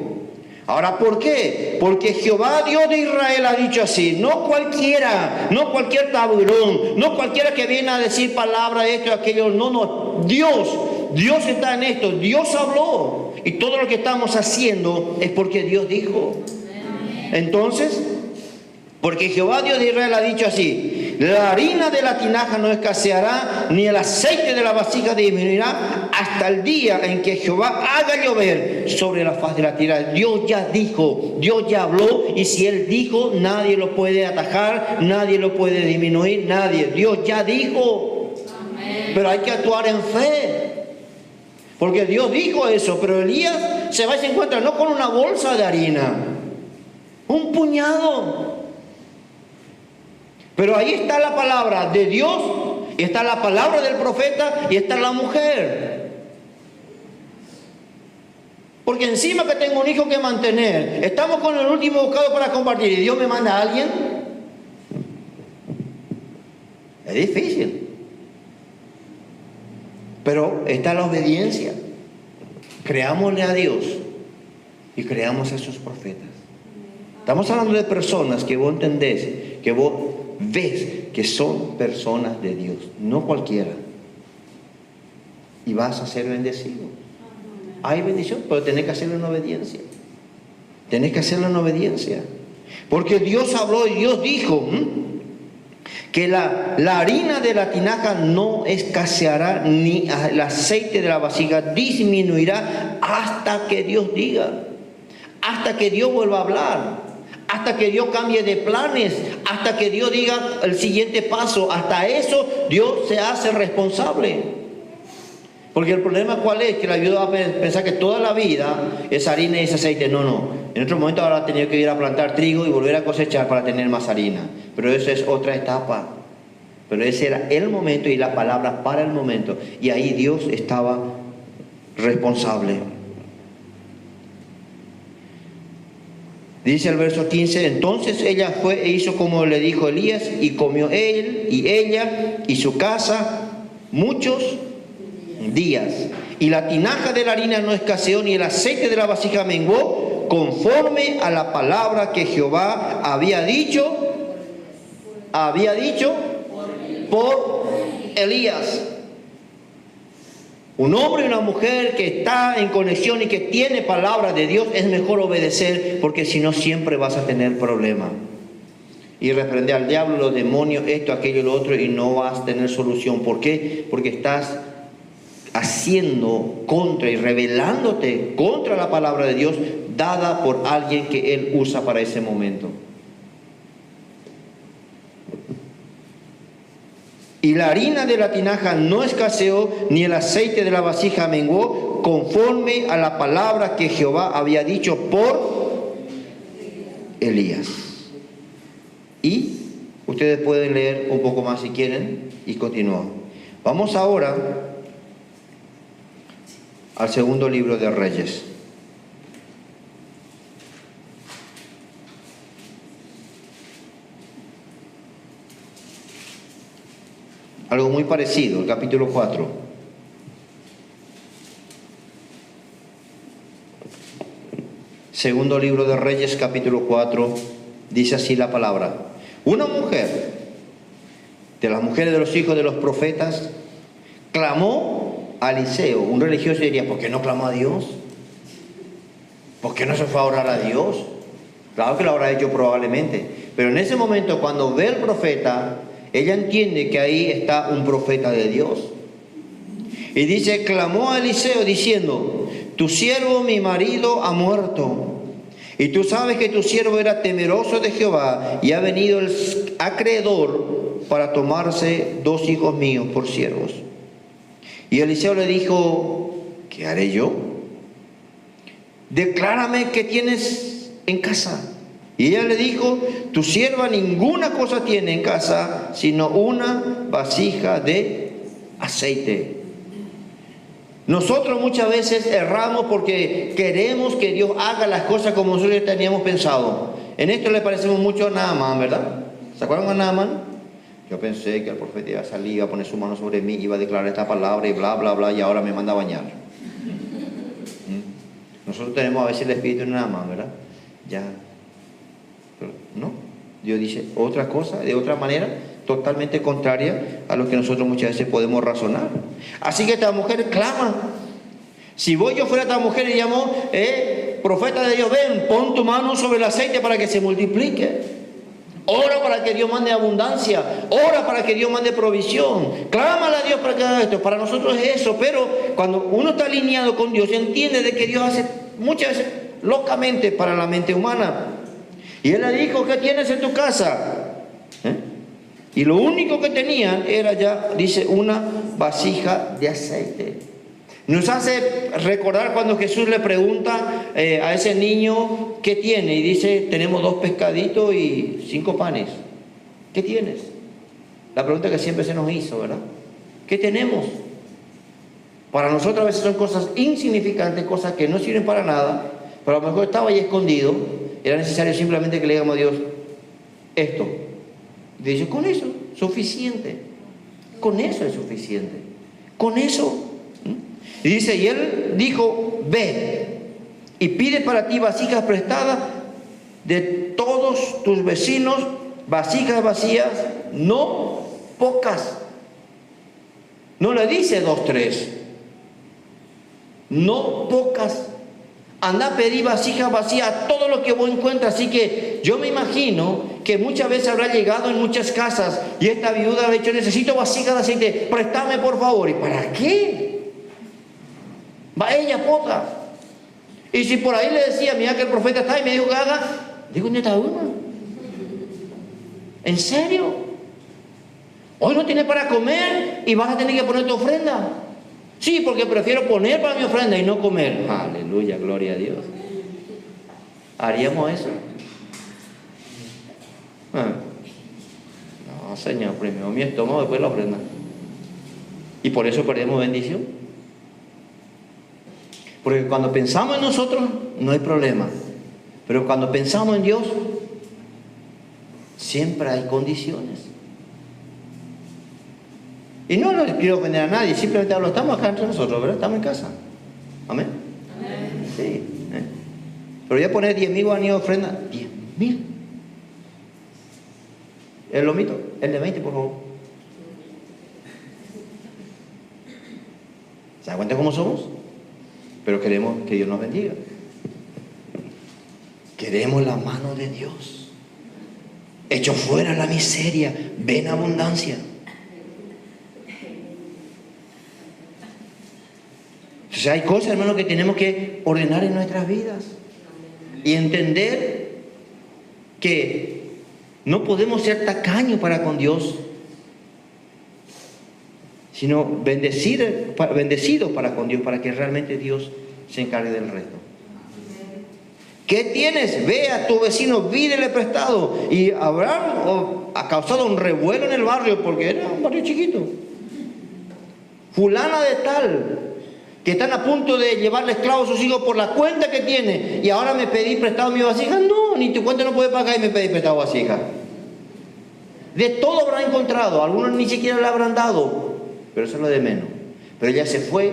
Ahora, ¿por qué? Porque Jehová, Dios de Israel, ha dicho así. No cualquiera, no cualquier taburón, no cualquiera que viene a decir palabra, esto y aquello. No, Dios está en esto. Dios habló. Y todo lo que estamos haciendo es porque Dios dijo. Entonces, porque Jehová, Dios de Israel, ha dicho así: la harina de la tinaja no escaseará, ni el aceite de la vasija disminuirá, hasta el día en que Jehová haga llover sobre la faz de la tierra. Dios ya dijo, Dios ya habló, y si Él dijo, nadie lo puede atajar, nadie lo puede disminuir, nadie. Dios ya dijo. Amén. Pero hay que actuar en fe, porque Dios dijo eso. Pero Elías se va y se encuentra no con una bolsa de harina, un puñado. Pero ahí está la palabra de Dios, y está la palabra del profeta, y está la mujer. Porque encima que tengo un hijo que mantener, estamos con el último bocado para compartir, y Dios me manda a alguien. Es difícil. Pero está la obediencia. Creámosle a Dios y creamos a sus profetas. Estamos hablando de personas que vos entendés, que vos ves que son personas de Dios, no cualquiera. Y vas a ser bendecido. Hay bendición, pero tenés que hacerlo en obediencia. Tenés que hacerlo en obediencia. Porque Dios habló y Dios dijo que la harina de la tinaja no escaseará, ni el aceite de la vasija disminuirá, hasta que Dios diga, hasta que Dios vuelva a hablar, hasta que Dios cambie de planes, hasta que Dios diga el siguiente paso. Hasta eso Dios se hace responsable. Porque el problema ¿cuál es? Que le ayuda a pensar que toda la vida es harina y es aceite. No. En otro momento ahora ha tenido que ir a plantar trigo y volver a cosechar para tener más harina. Pero eso es otra etapa. Pero ese era el momento y la palabra para el momento. Y ahí Dios estaba responsable. Dice el verso 15, entonces ella fue e hizo como le dijo Elías, y comió él y ella y su casa muchos días. Y la tinaja de la harina no escaseó, ni el aceite de la vasija menguó, conforme a la palabra que Jehová había dicho por Elías. Un hombre y una mujer que está en conexión y que tiene palabra de Dios, es mejor obedecer, porque si no siempre vas a tener problemas. Y reprender al diablo, los demonios, esto, aquello, lo otro, y no vas a tener solución. ¿Por qué? Porque estás haciendo contra y rebelándote contra la palabra de Dios dada por alguien que Él usa para ese momento. Y la harina de la tinaja no escaseó, ni el aceite de la vasija menguó, conforme a la palabra que Jehová había dicho por Elías. Y ustedes pueden leer un poco más si quieren y continuamos. Vamos ahora al segundo libro de Reyes. Algo muy parecido, el capítulo 4. Segundo libro de Reyes, capítulo 4, dice así la palabra. Una mujer, de las mujeres de los hijos de los profetas, clamó a Eliseo. Un religioso diría, ¿por qué no clamó a Dios? ¿Por qué no se fue a orar a Dios? Claro que lo habrá hecho probablemente. Pero en ese momento, cuando ve al profeta, ella entiende que ahí está un profeta de Dios. Y dice, clamó a Eliseo diciendo, tu siervo mi marido ha muerto. Y tú sabes que tu siervo era temeroso de Jehová, y ha venido el acreedor para tomarse 2 hijos míos por siervos. Y Eliseo le dijo, ¿qué haré yo? declárame qué tienes en casa. Y ella le dijo, tu sierva ninguna cosa tiene en casa, sino una vasija de aceite. Nosotros muchas veces erramos porque queremos que Dios haga las cosas como nosotros teníamos pensado. En esto le parecemos mucho a Naamán, ¿verdad? ¿Se acuerdan de Naamán? Yo pensé que el profeta iba a salir, iba a poner su mano sobre mí, iba a declarar esta palabra y bla, bla, bla, y ahora me manda a bañar. Nosotros tenemos a veces el espíritu de Naamán, ¿verdad? Ya. Pero no. Dios dice otra cosa, de otra manera, totalmente contraria a lo que nosotros muchas veces podemos razonar. Así que esta mujer clama. Si yo fuera esta mujer y llamó, profeta de Dios, ven, pon tu mano sobre el aceite para que se multiplique. Ora para que Dios mande abundancia. Ora para que Dios mande provisión. Clámale a Dios para que haga esto. Para nosotros es eso. Pero cuando uno está alineado con Dios, entiende de que Dios hace muchas veces locamente para la mente humana. Y él le dijo, ¿qué tienes en tu casa? Y lo único que tenían era ya, dice, una vasija de aceite. Nos hace recordar cuando Jesús le pregunta a ese niño, ¿qué tiene? Y dice, tenemos 2 pescaditos y 5 panes. ¿Qué tienes? La pregunta que siempre se nos hizo, ¿verdad? ¿Qué tenemos? Para nosotros a veces son cosas insignificantes, cosas que no sirven para nada, pero a lo mejor estaba ahí escondido. Era necesario simplemente que le digamos a Dios esto. Y dice, con eso, suficiente. Con eso es suficiente. Con eso. Y dice, y él dijo, ve y pide para ti vasijas prestadas de todos tus vecinos, vasijas vacías, no pocas. No le dice 2, 3. No pocas. Anda a pedir vasijas vacías a todo lo que vos encuentras. Así que yo me imagino que muchas veces habrá llegado en muchas casas y esta viuda habrá dicho, necesito vasijas de aceite, préstame por favor. ¿Y para qué? Va ella poca. Y si por ahí le decía, mira que el profeta está y me dijo que haga, digo, ¿dónde está una? ¿En serio? Hoy no tienes para comer y vas a tener que poner tu ofrenda. Sí, porque prefiero poner para mi ofrenda y no comer. Aleluya, gloria a Dios. ¿Haríamos eso? No, Señor, primero mi estómago, después la ofrenda. Y por eso perdemos bendición. Porque cuando pensamos en nosotros, no hay problema. Pero cuando pensamos en Dios, siempre hay condiciones. Y no les quiero ofender a nadie, simplemente hablo, estamos acá entre nosotros, ¿verdad? Estamos en casa. ¿Amén? Amén. Sí. Pero voy a poner 10.000 guaraníes de ofrenda. 10.000. El lomito, el de 20, por favor. ¿Se dan cuenta cómo somos? Pero queremos que Dios nos bendiga. Queremos la mano de Dios. Echo fuera la miseria, ven abundancia. O sea, hay cosas, hermano, que tenemos que ordenar en nuestras vidas. Y entender que no podemos ser tacaños para con Dios, sino bendecidos para con Dios, para que realmente Dios se encargue del resto. ¿Qué tienes? Ve a tu vecino, pídele prestado. Y Abraham ha causado un revuelo en el barrio, porque era un barrio chiquito. Fulana de tal, que están a punto de llevarle esclavos a sus hijos por la cuenta que tiene, y ahora me pedí prestado mi vasija. No, ni tu cuenta no puede pagar y me pedí prestado vasija. De todo habrá encontrado, algunos ni siquiera le habrán dado, pero eso es lo de menos. Pero ella se fue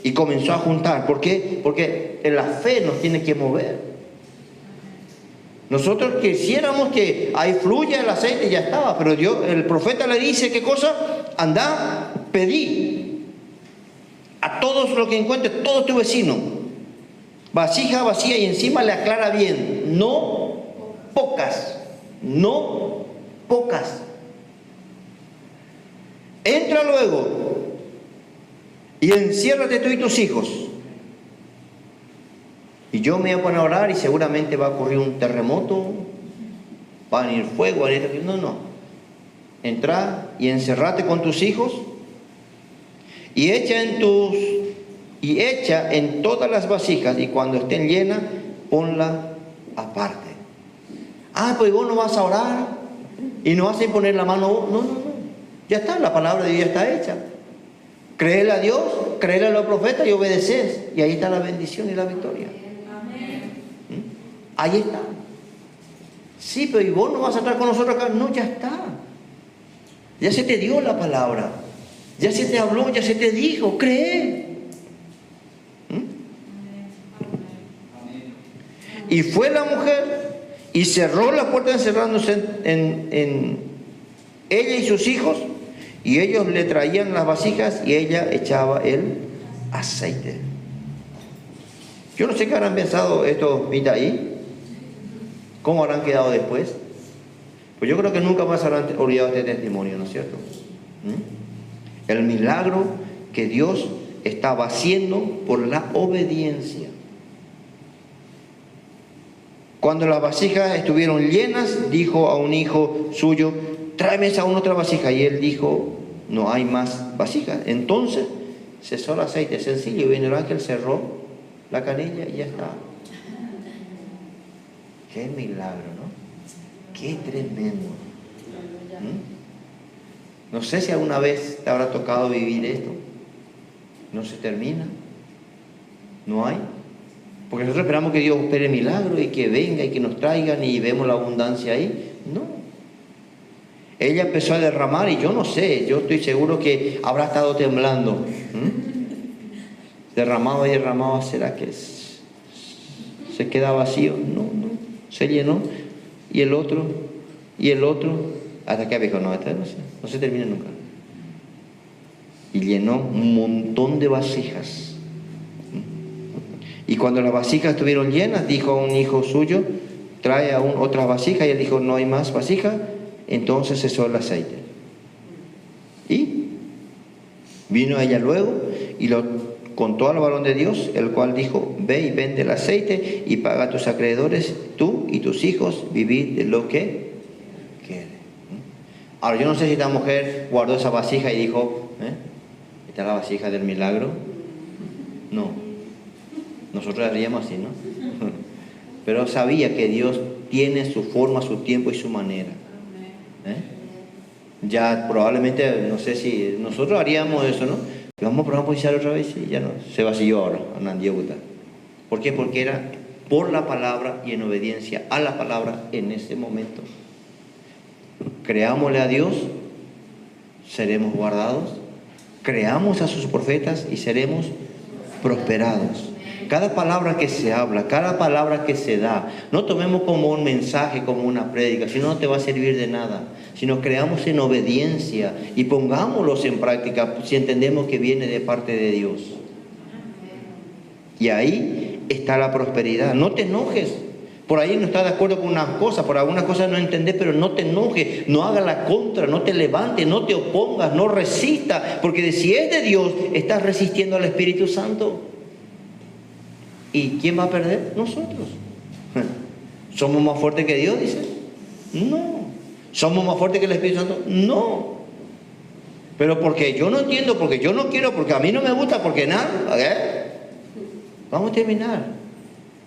y comenzó a juntar. ¿Por qué? Porque la fe nos tiene que mover. Nosotros quisiéramos que ahí fluya el aceite y ya estaba, pero Dios, el profeta le dice, ¿qué cosa? Anda, pedí a todos los que encuentres, todos tus vecinos, vasija vacía, y encima le aclara bien, no pocas, no pocas. Entra luego y enciérrate tú y tus hijos, y yo me voy a poner a orar y seguramente va a ocurrir un terremoto, va a venir fuego, va a venir... No. Entra y encerrate con tus hijos y echa y echa en todas las vasijas, y cuando estén llenas, ponla aparte. Ah, pues vos no vas a orar y no vas a imponer la mano. No, no, no. Ya está, la palabra de Dios ya está hecha. Créele a Dios, créele a los profetas y obedeces. Y ahí está la bendición y la victoria. Ahí está. Sí, pero ¿y vos no vas a estar con nosotros acá? No, ya está. Ya se te dio la palabra. Ya se te habló, ya se te dijo. Cree. Y fue la mujer y cerró la puerta encerrándose en ella y sus hijos. Y ellos le traían las vasijas y ella echaba el aceite. Yo no sé qué habrán pensado estos ahí. ¿Cómo habrán quedado después? Pues yo creo que nunca más habrán olvidado este testimonio, ¿no es cierto? El milagro que Dios estaba haciendo por la obediencia. Cuando las vasijas estuvieron llenas, dijo a un hijo suyo: tráeme aún otra vasija. Y él dijo: no hay más vasijas. Entonces cesó el aceite, sencillo. Vino el ángel, cerró la canilla y ya está. Qué milagro, ¿no? Qué tremendo. No sé si alguna vez te habrá tocado vivir esto. No se termina. No hay. Porque nosotros esperamos que Dios opere milagro y que venga y que nos traigan y vemos la abundancia ahí. No. Ella empezó a derramar y yo no sé, yo estoy seguro que habrá estado temblando. Derramaba y derramaba, ¿será que se queda vacío? No, no. Se llenó. Y el otro, hasta que dijo: no, esta no se termina nunca. Y llenó un montón de vasijas. Y cuando las vasijas estuvieron llenas, dijo a un hijo suyo: trae aún otra vasija. Y él dijo: no hay más vasija. Entonces cesó el aceite. Y vino ella luego y lo contó al varón de Dios, el cual dijo: ve y vende el aceite y paga a tus acreedores, tú y tus hijos, vivid de lo que quede. Ahora, yo no sé si esta mujer guardó esa vasija y dijo: ¿esta es la vasija del milagro? No. Nosotros haríamos así, ¿no? Pero sabía que Dios tiene su forma, su tiempo y su manera. Ya probablemente, no sé si nosotros haríamos eso, ¿no? Vamos a probar otra vez y ya no, se vació ahora, ¿por qué? Porque era por la palabra y en obediencia a la palabra en ese momento. Creámosle a Dios, seremos guardados. Creamos a sus profetas y seremos prosperados. Cada palabra que se habla, cada palabra que se da, no tomemos como un mensaje, como una prédica, si no, no te va a servir de nada. Sino creamos en obediencia y pongámoslos en práctica si entendemos que viene de parte de Dios. Y ahí está la prosperidad. No te enojes. Por ahí no estás de acuerdo con unas cosas, por algunas cosas no entendés, pero no te enojes, no hagas la contra, no te levantes, no te opongas, no resistas, porque si es de Dios, estás resistiendo al Espíritu Santo. ¿Y quién va a perder? Nosotros. ¿Somos más fuertes que Dios, dice? No. ¿Somos más fuertes que el Espíritu Santo? No. Pero porque yo no entiendo, porque yo no quiero, porque a mí no me gusta, porque nada. Vamos a terminar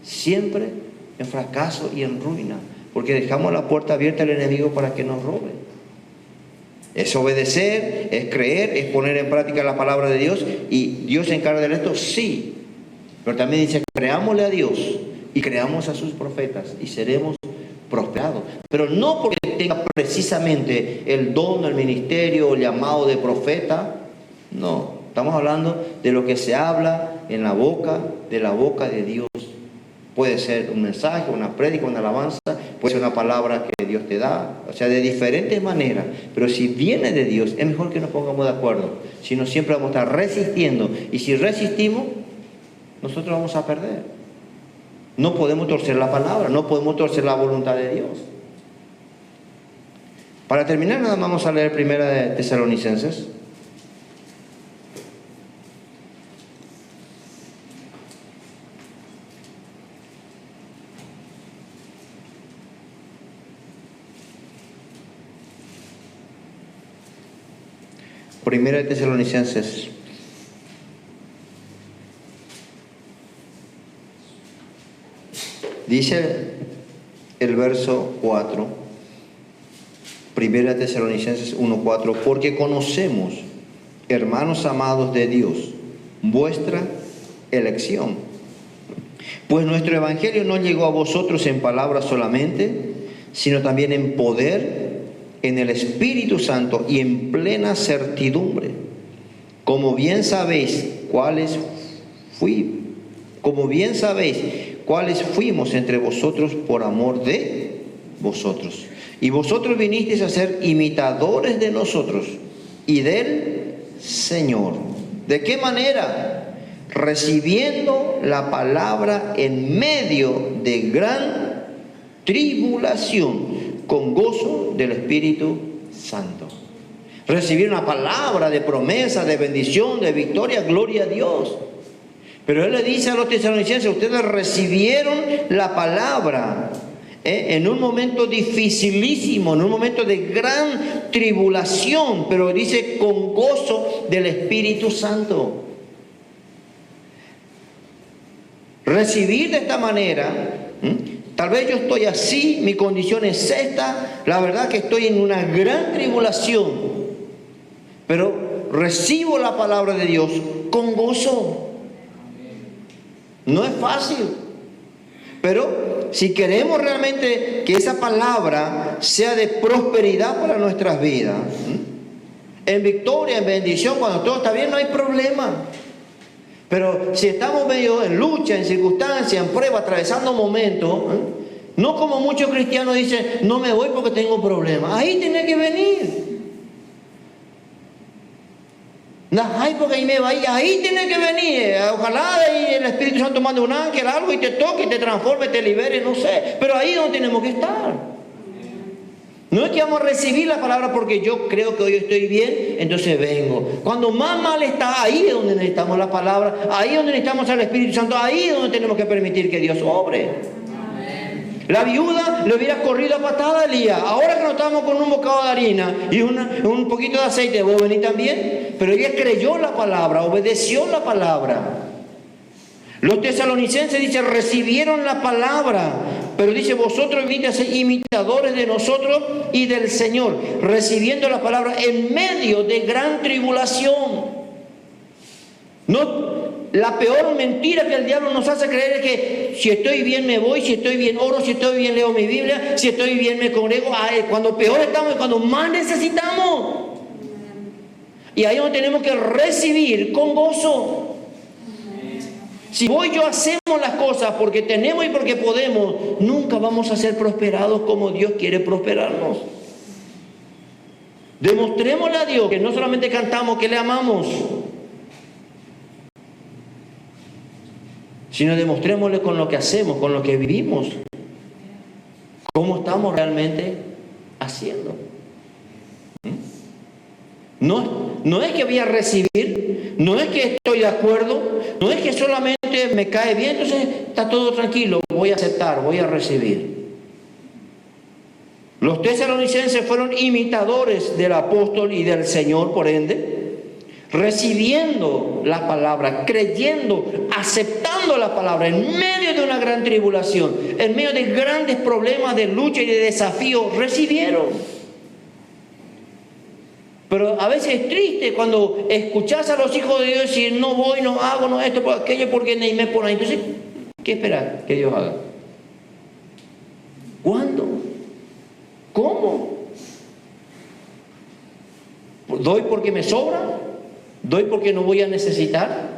siempre en fracaso y en ruina, porque dejamos la puerta abierta al enemigo para que nos robe. Es obedecer, es creer, es poner en práctica la palabra de Dios. ¿Y Dios se encarga de esto? Sí. Pero también dice: creámosle a Dios y creamos a sus profetas y seremos prosperados. Pero no porque tenga precisamente el don, el ministerio, el llamado de profeta. No, estamos hablando de lo que se habla en la boca de Dios. Puede ser un mensaje, una prédica, una alabanza, puede ser una palabra que Dios te da, o sea, de diferentes maneras. Pero si viene de Dios, es mejor que nos pongamos de acuerdo. Si no, siempre vamos a estar resistiendo. Y si resistimos, nosotros vamos a perder. No podemos torcer la palabra, no podemos torcer la voluntad de Dios. Para terminar, nada más vamos a leer Primera de Tesalonicenses. Primera de Tesalonicenses Dice el verso 4, Primera Tesalonicenses 1:4, porque conocemos, hermanos amados de Dios, vuestra elección. Pues nuestro evangelio no llegó a vosotros en palabras solamente, sino también en poder, en el Espíritu Santo y en plena certidumbre. Como bien sabéis cuáles fuimos entre vosotros por amor de vosotros. Y vosotros vinisteis a ser imitadores de nosotros y del Señor. ¿De qué manera? Recibiendo la palabra en medio de gran tribulación, con gozo del Espíritu Santo. Recibir una palabra de promesa, de bendición, de victoria, gloria a Dios. Pero Él le dice a los tesalonicenses, ustedes recibieron la palabra en un momento dificilísimo, en un momento de gran tribulación, pero dice con gozo del Espíritu Santo. Recibir de esta manera, tal vez yo estoy así, mi condición es esta, la verdad que estoy en una gran tribulación, pero recibo la palabra de Dios con gozo. No es fácil, pero si queremos realmente que esa palabra sea de prosperidad para nuestras vidas, en victoria, en bendición, cuando todo está bien, no hay problema. Pero si estamos medio en lucha, en circunstancias, en prueba, atravesando momentos, no como muchos cristianos dicen, no me voy porque tengo problemas. Ahí tiene que venir. No, ay, porque ahí me va, ahí tiene que venir. Ojalá el Espíritu Santo mande un ángel, algo, y te toque, y te transforme, te libere, no sé. Pero ahí es donde tenemos que estar. No es que vamos a recibir la palabra porque yo creo que hoy estoy bien, entonces vengo. Cuando más mal está, ahí es donde necesitamos la palabra, ahí es donde necesitamos al Espíritu Santo, ahí es donde tenemos que permitir que Dios obre. La viuda le hubiera corrido a patada a Elías. Ahora que no estamos con un bocado de harina y un poquito de aceite, ¿vos venís también? Pero ella creyó la palabra, obedeció la palabra. Los tesalonicenses, dice, recibieron la palabra, pero dice, vosotros viniste a ser imitadores de nosotros y del Señor, recibiendo la palabra en medio de gran tribulación. No, la peor mentira que el diablo nos hace creer es que si estoy bien me voy, si estoy bien oro, si estoy bien leo mi Biblia, si estoy bien me congrego. Cuando peor estamos es cuando más necesitamos. Y ahí es donde tenemos que recibir con gozo. Si vos y yo hacemos las cosas porque tenemos y porque podemos, nunca vamos a ser prosperados como Dios quiere prosperarnos. Demostrémosle a Dios que no solamente cantamos que le amamos, sino demostrémosle con lo que hacemos, con lo que vivimos, cómo estamos realmente haciendo. No es que voy a recibir, no es que estoy de acuerdo, no es que solamente me cae bien, entonces está todo tranquilo, voy a aceptar, voy a recibir. Los tesalonicenses fueron imitadores del apóstol y del Señor, por ende, recibiendo la palabra, creyendo, aceptando la palabra en medio de una gran tribulación, en medio de grandes problemas de lucha y de desafío, recibieron. Pero a veces es triste cuando escuchás a los hijos de Dios decir, no voy, no hago, no esto, por aquello, porque ni me pone ahí. Entonces, ¿qué esperar que Dios haga? ¿Cuándo? ¿Cómo? ¿Doy porque me sobra? ¿Doy porque no voy a necesitar?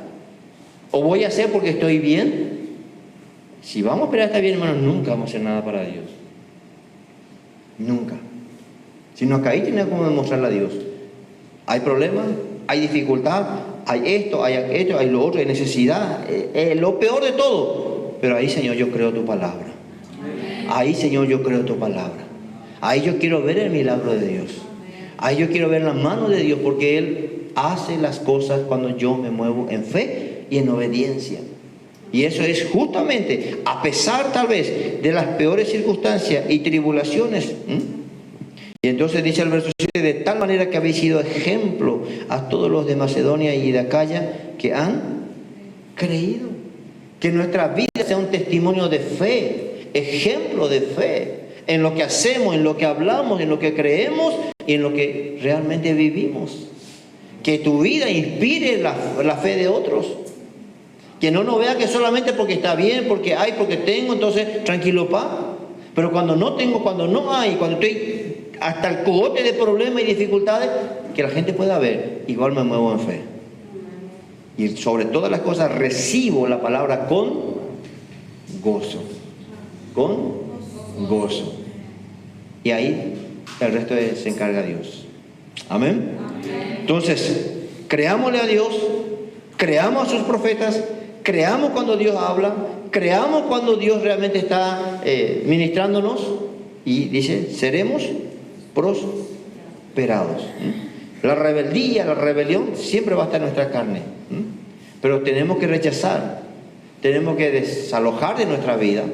¿O voy a hacer porque estoy bien? Si vamos a esperar estar bien, hermanos, nunca vamos a hacer nada para Dios. Nunca. Sino que ahí tenemos que demostrarle a Dios. Hay problemas, hay dificultad, hay esto, hay lo otro, hay necesidad, lo peor de todo. Pero ahí, Señor, yo creo tu palabra. Ahí, Señor, yo creo tu palabra. Ahí yo quiero ver el milagro de Dios. Ahí yo quiero ver la mano de Dios, porque Él hace las cosas cuando yo me muevo en fe y en obediencia. Y eso es justamente, a pesar tal vez de las peores circunstancias y tribulaciones. Y entonces dice el verso 7, de tal manera que habéis sido ejemplo a todos los de Macedonia y de Acaya que han creído. Que nuestra vida sea un testimonio de fe, ejemplo de fe en lo que hacemos, en lo que hablamos, en lo que creemos y en lo que realmente vivimos. Que tu vida inspire la fe de otros. Que no nos vea que solamente porque está bien, porque hay, porque tengo, entonces tranquilo, pa. Pero cuando no tengo, cuando no hay, cuando estoy hasta el cogote de problemas y dificultades, que la gente pueda ver, igual me muevo en fe. Y sobre todas las cosas recibo la palabra con gozo. Con gozo. Y ahí el resto se encarga Dios. Amén. Entonces, creámosle a Dios, creamos a sus profetas, creamos cuando Dios habla, creamos cuando Dios realmente está ministrándonos, y dice, seremos prosperados. La rebeldía, la rebelión siempre va a estar en nuestra carne, pero tenemos que rechazar, tenemos que desalojar de nuestra vida,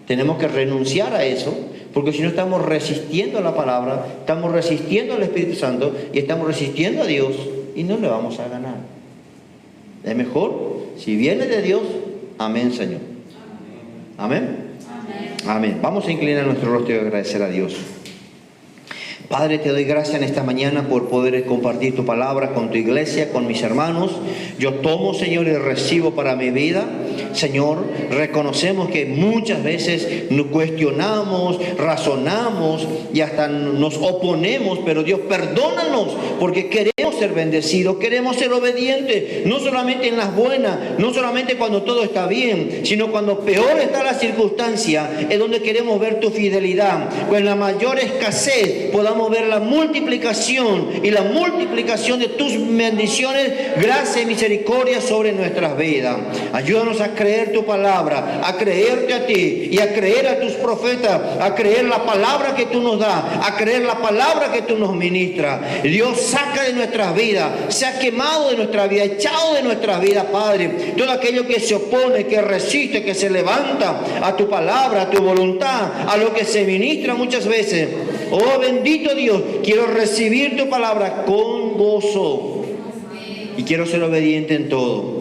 tenemos que renunciar a eso, porque si no estamos resistiendo a la palabra, estamos resistiendo al Espíritu Santo y estamos resistiendo a Dios y no le vamos a ganar. Es mejor, si viene de Dios, amén, Señor. Amén. Amén. Vamos a inclinar nuestro rostro y agradecer a Dios. Padre, te doy gracias en esta mañana por poder compartir tu palabra con tu iglesia, con mis hermanos. Yo tomo, Señor, y recibo para mi vida. Señor, reconocemos que muchas veces nos cuestionamos, razonamos y hasta nos oponemos, pero Dios, perdónanos, porque queremos ser bendecidos, queremos ser obedientes, no solamente en las buenas, no solamente cuando todo está bien, sino cuando peor está la circunstancia, es donde queremos ver tu fidelidad. Pues en la mayor escasez podamos ver la multiplicación y la multiplicación de tus bendiciones, gracia y misericordia sobre nuestras vidas. Ayúdanos a creer tu palabra, a creerte a ti y a creer a tus profetas, a creer la palabra que tú nos das, a creer la palabra que tú nos ministras. Dios, saca de nuestras vidas, se ha quemado de nuestra vida, echado de nuestras vidas, Padre, todo aquello que se opone, que resiste, que se levanta a tu palabra, a tu voluntad, a lo que se ministra muchas veces. Oh bendito Dios, quiero recibir tu palabra con gozo y quiero ser obediente en todo.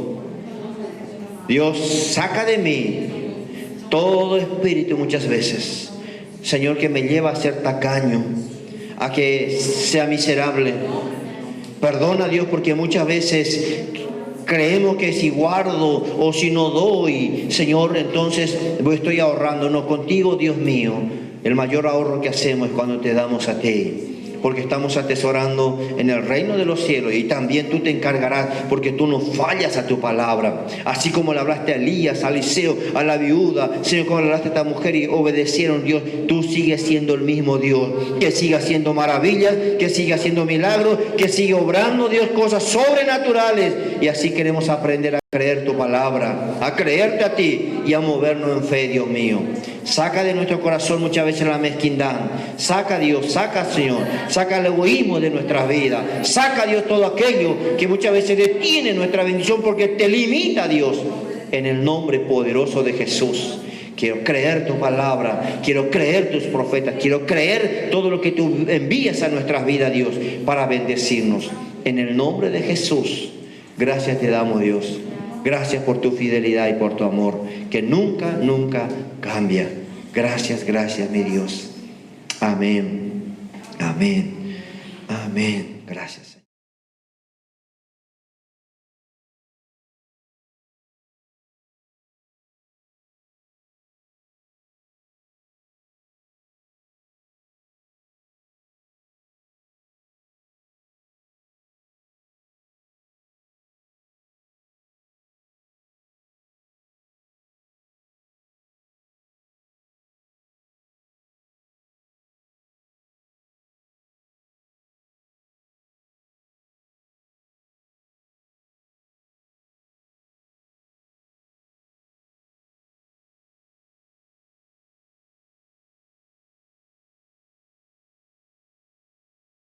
Dios, saca de mí todo espíritu muchas veces, Señor, que me lleva a ser tacaño, a que sea miserable. Perdona, Dios, porque muchas veces creemos que si guardo o si no doy, Señor, entonces estoy ahorrando. No, contigo, Dios mío, el mayor ahorro que hacemos es cuando te damos a ti, porque estamos atesorando en el reino de los cielos, y también tú te encargarás, porque tú no fallas a tu palabra. Así como le hablaste a Elías, a Eliseo, a la viuda, Señor, como le hablaste a esta mujer y obedecieron, Dios, tú sigues siendo el mismo Dios, que sigue haciendo maravillas, que sigue haciendo milagros, que sigue obrando, Dios, cosas sobrenaturales. Y así queremos aprender a creer tu palabra, a creerte a ti y a movernos en fe, Dios mío. Saca de nuestro corazón muchas veces la mezquindad. Saca, Dios, saca, Señor, saca el egoísmo de nuestras vidas. Saca, Dios, todo aquello que muchas veces detiene nuestra bendición porque te limita, Dios. En el nombre poderoso de Jesús, quiero creer tu palabra, quiero creer tus profetas, quiero creer todo lo que tú envías a nuestras vidas, Dios, para bendecirnos. En el nombre de Jesús, gracias te damos, Dios. Gracias por tu fidelidad y por tu amor, que nunca, nunca cambia. Gracias, gracias, mi Dios. Amén. Amén. Amén. Gracias.